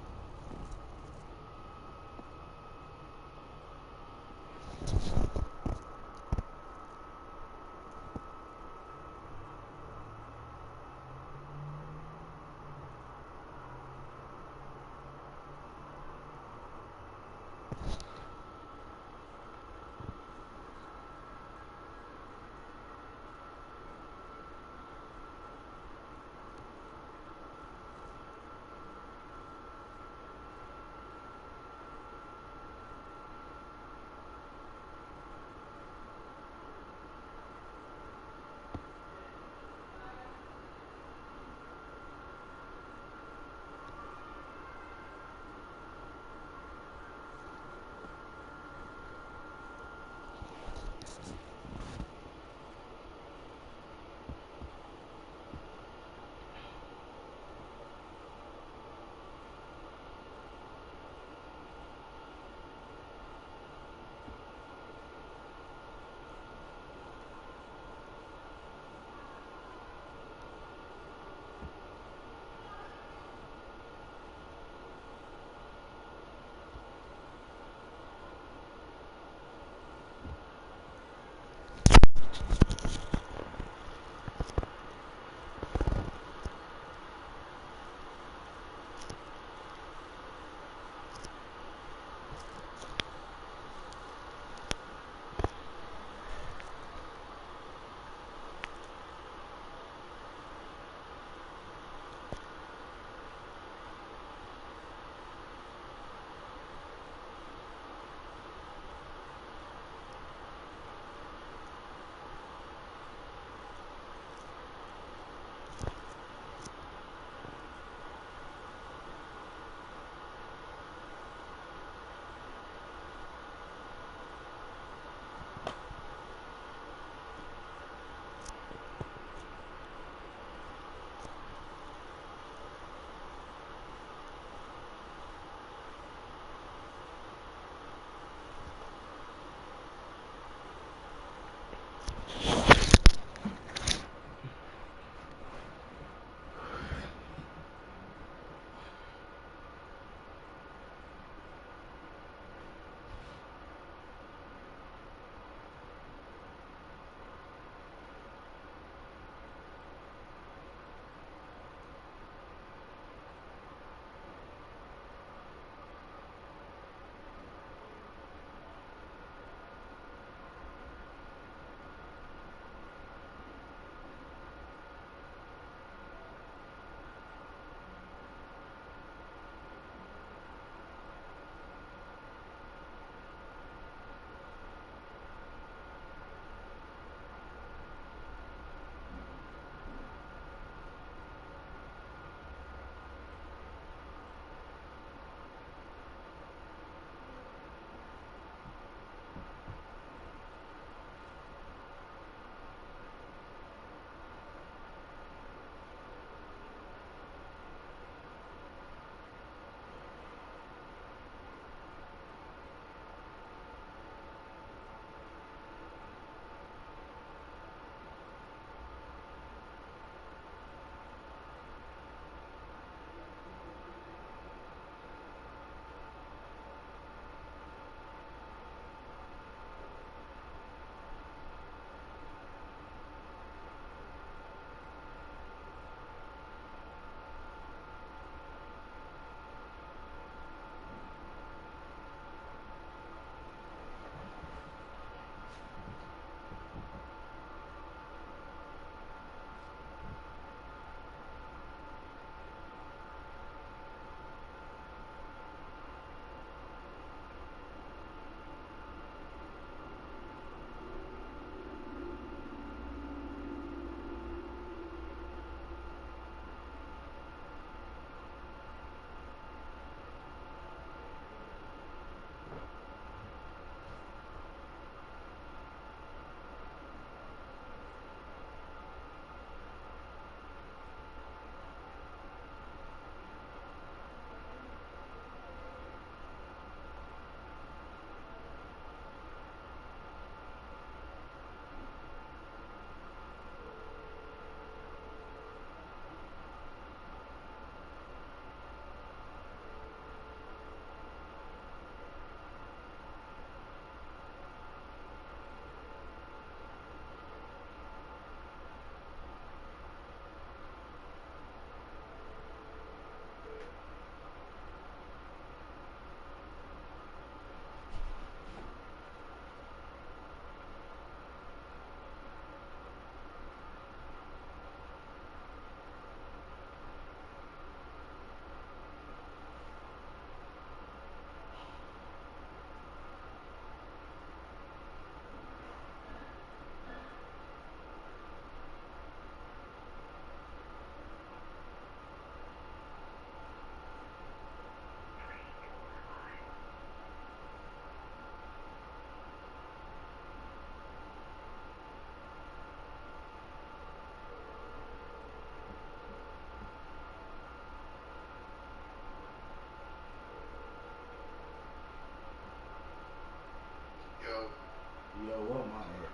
Yo, what am I at?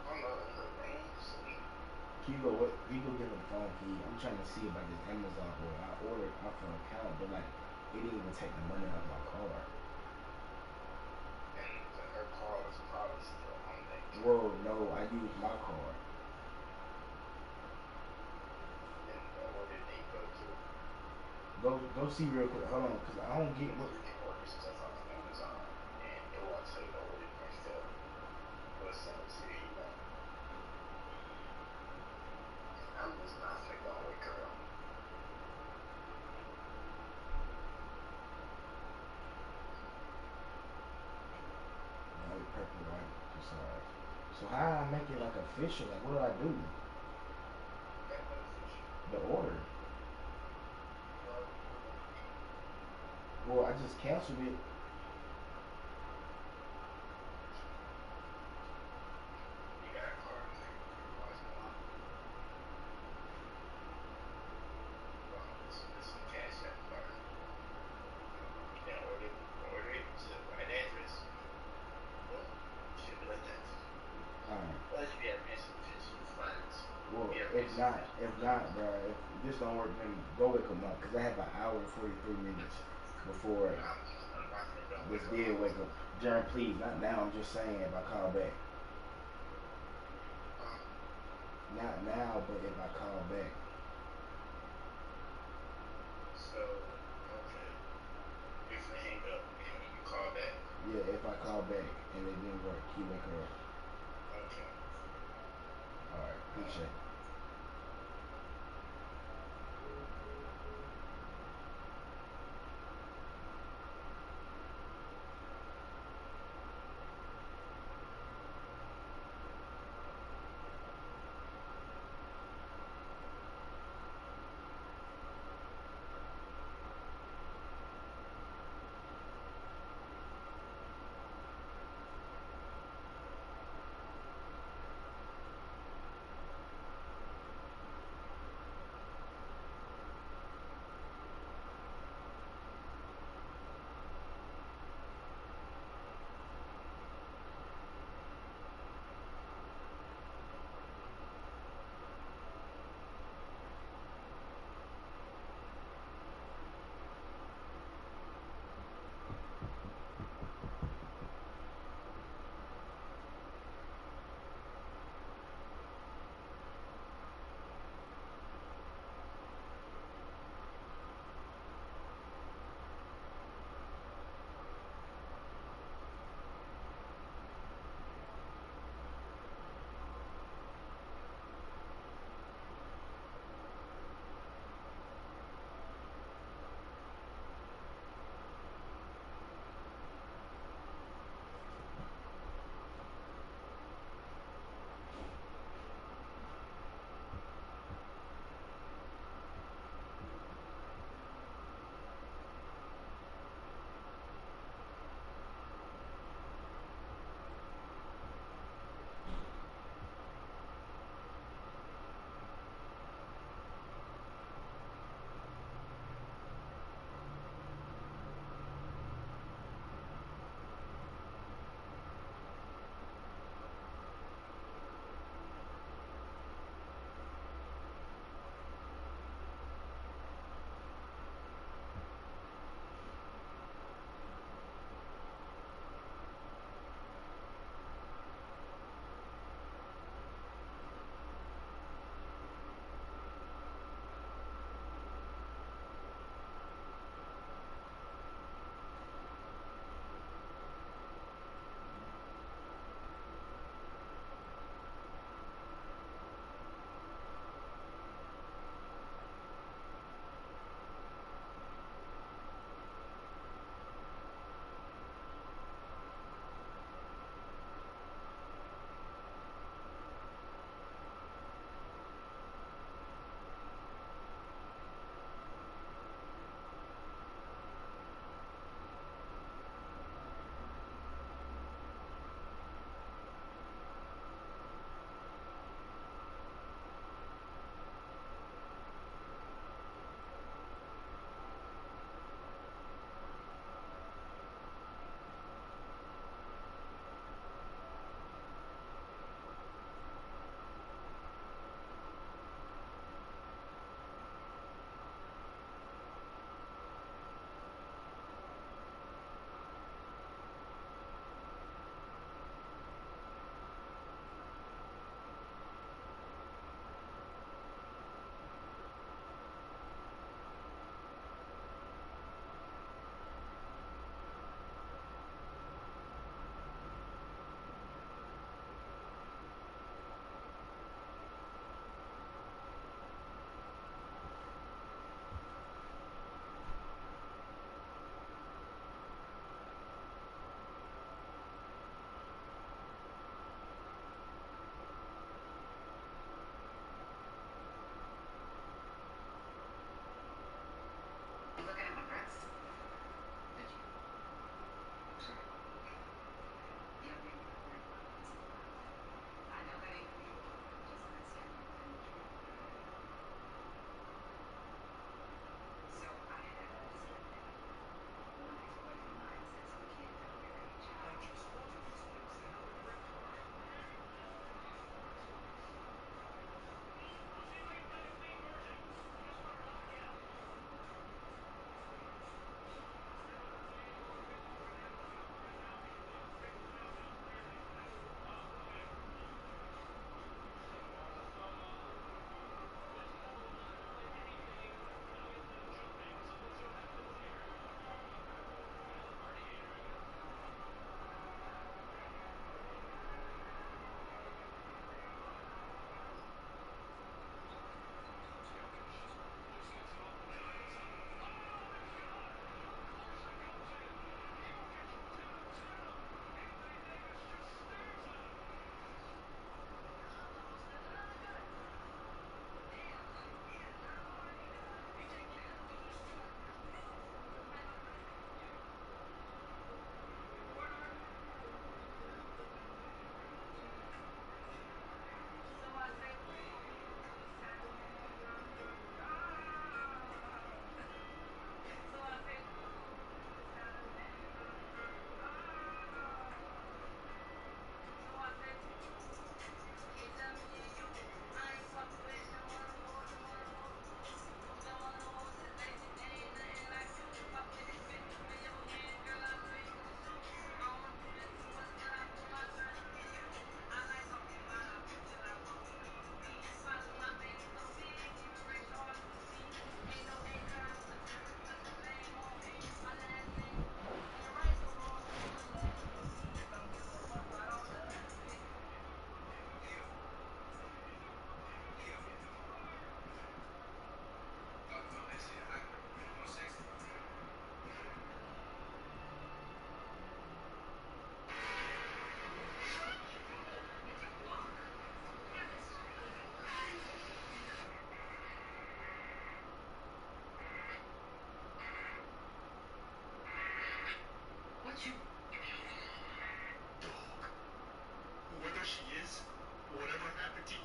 I don't know, man.
Can you go, what? You go get on the phone, key. I'm trying to see about this Amazon order. I ordered off an account, but like, it didn't even take the money out of my card.
And her card is probably still on there.
Well, no, I used my card.
And where did they go to?
Go see real quick. Hold on, because I don't get what.
You can order stuff off of Amazon, and it will tell you to order it yourself. We'll send it to you. I'm just not gonna wake her up.
White, purple, white, decide. So how I make it like official? Like, what do I do? The order. Well, I just canceled it.
You got a card. This is cash out card. You can order it to the right address. Well, it should be like that.
Alright.
Well, if you have insufficient funds.
Well, if not, bro, if this don't work, then go wake them up. Because I have an hour and 43 minutes before this did wake up. Jaron, please, not now. I'm just saying if I call back. Not now, but if I call back.
So, okay. If they hang up and you call back.
Yeah, if I call back and it didn't work, you wake her up.
Okay.
Alright, appreciate it.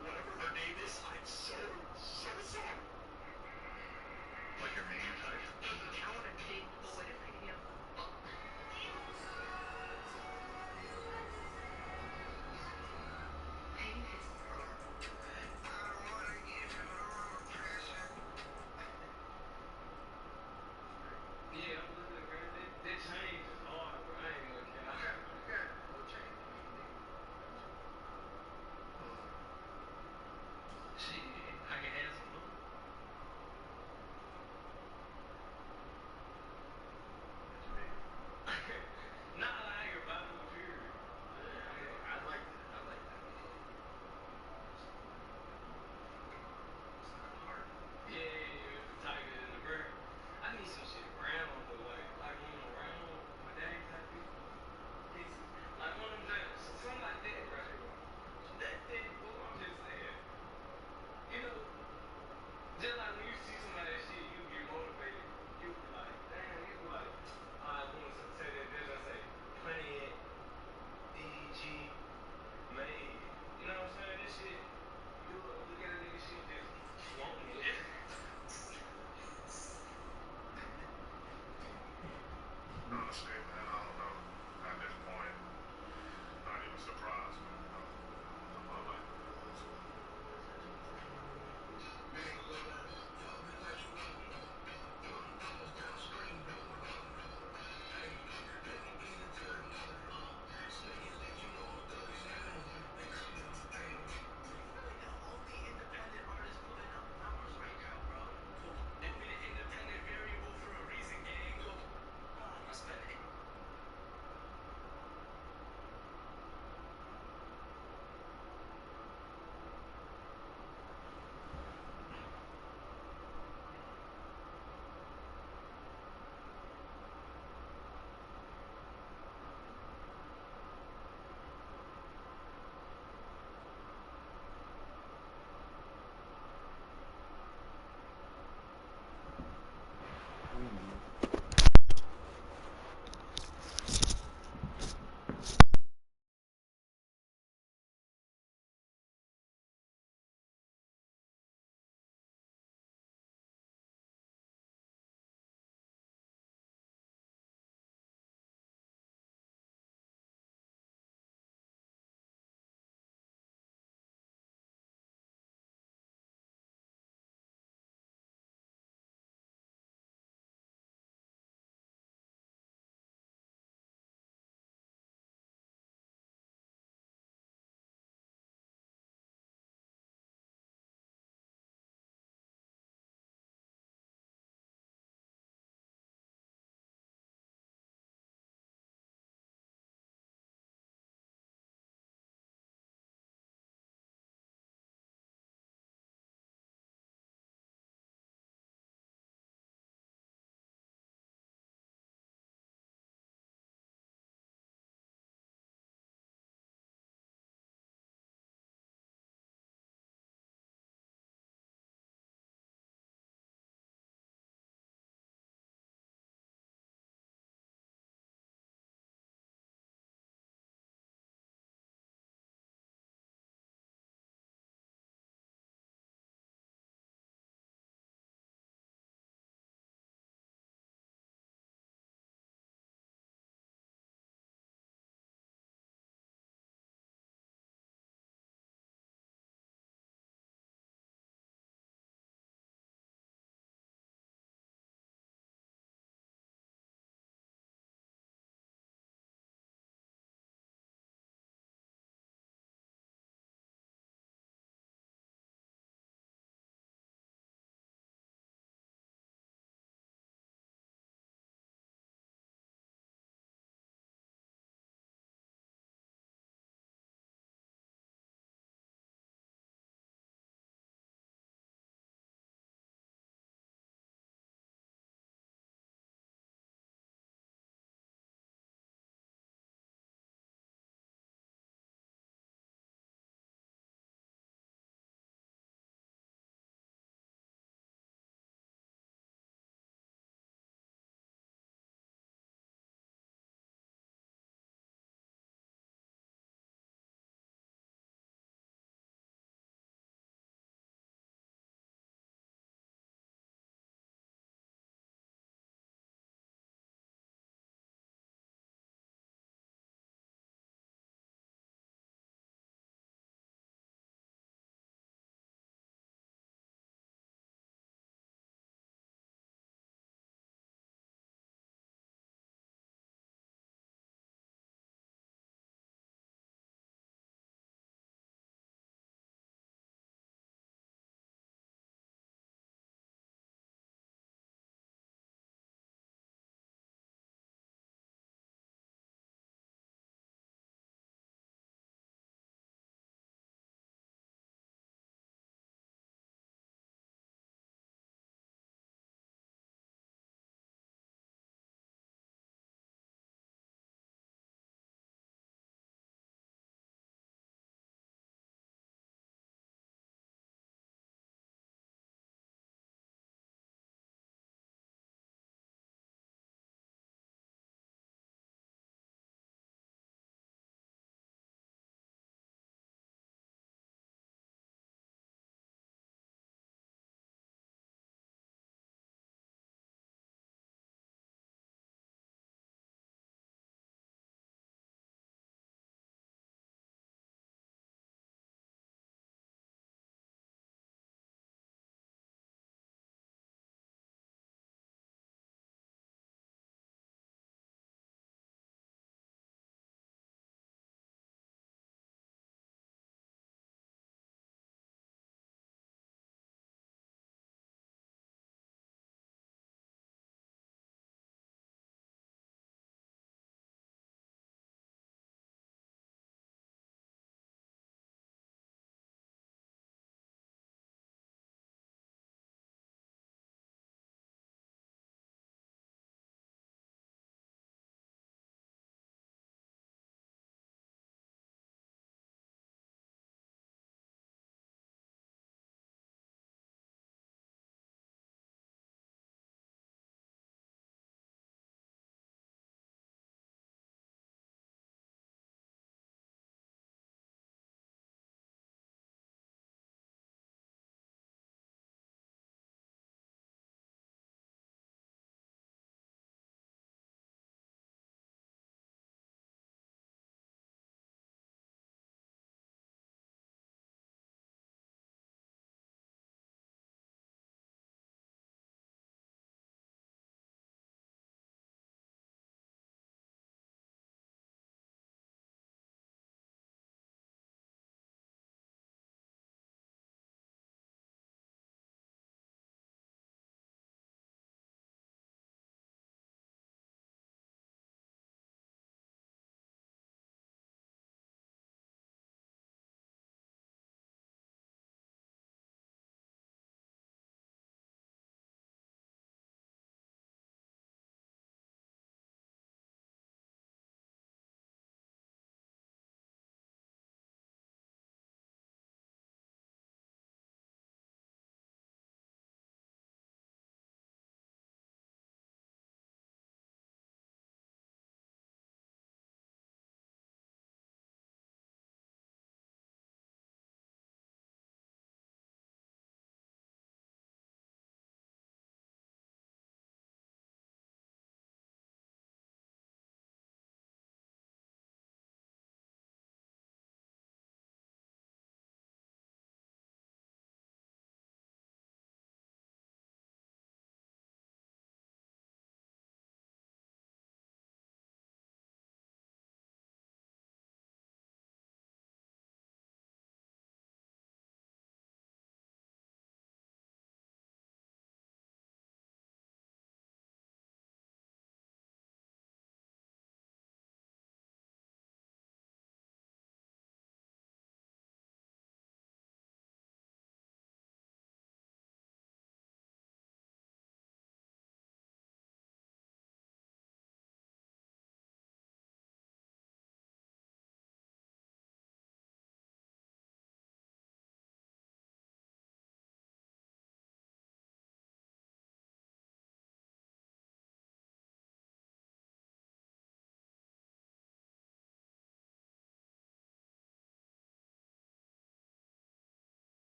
whatever her name is, I'm so sorry. Like your main type. Count a big boy to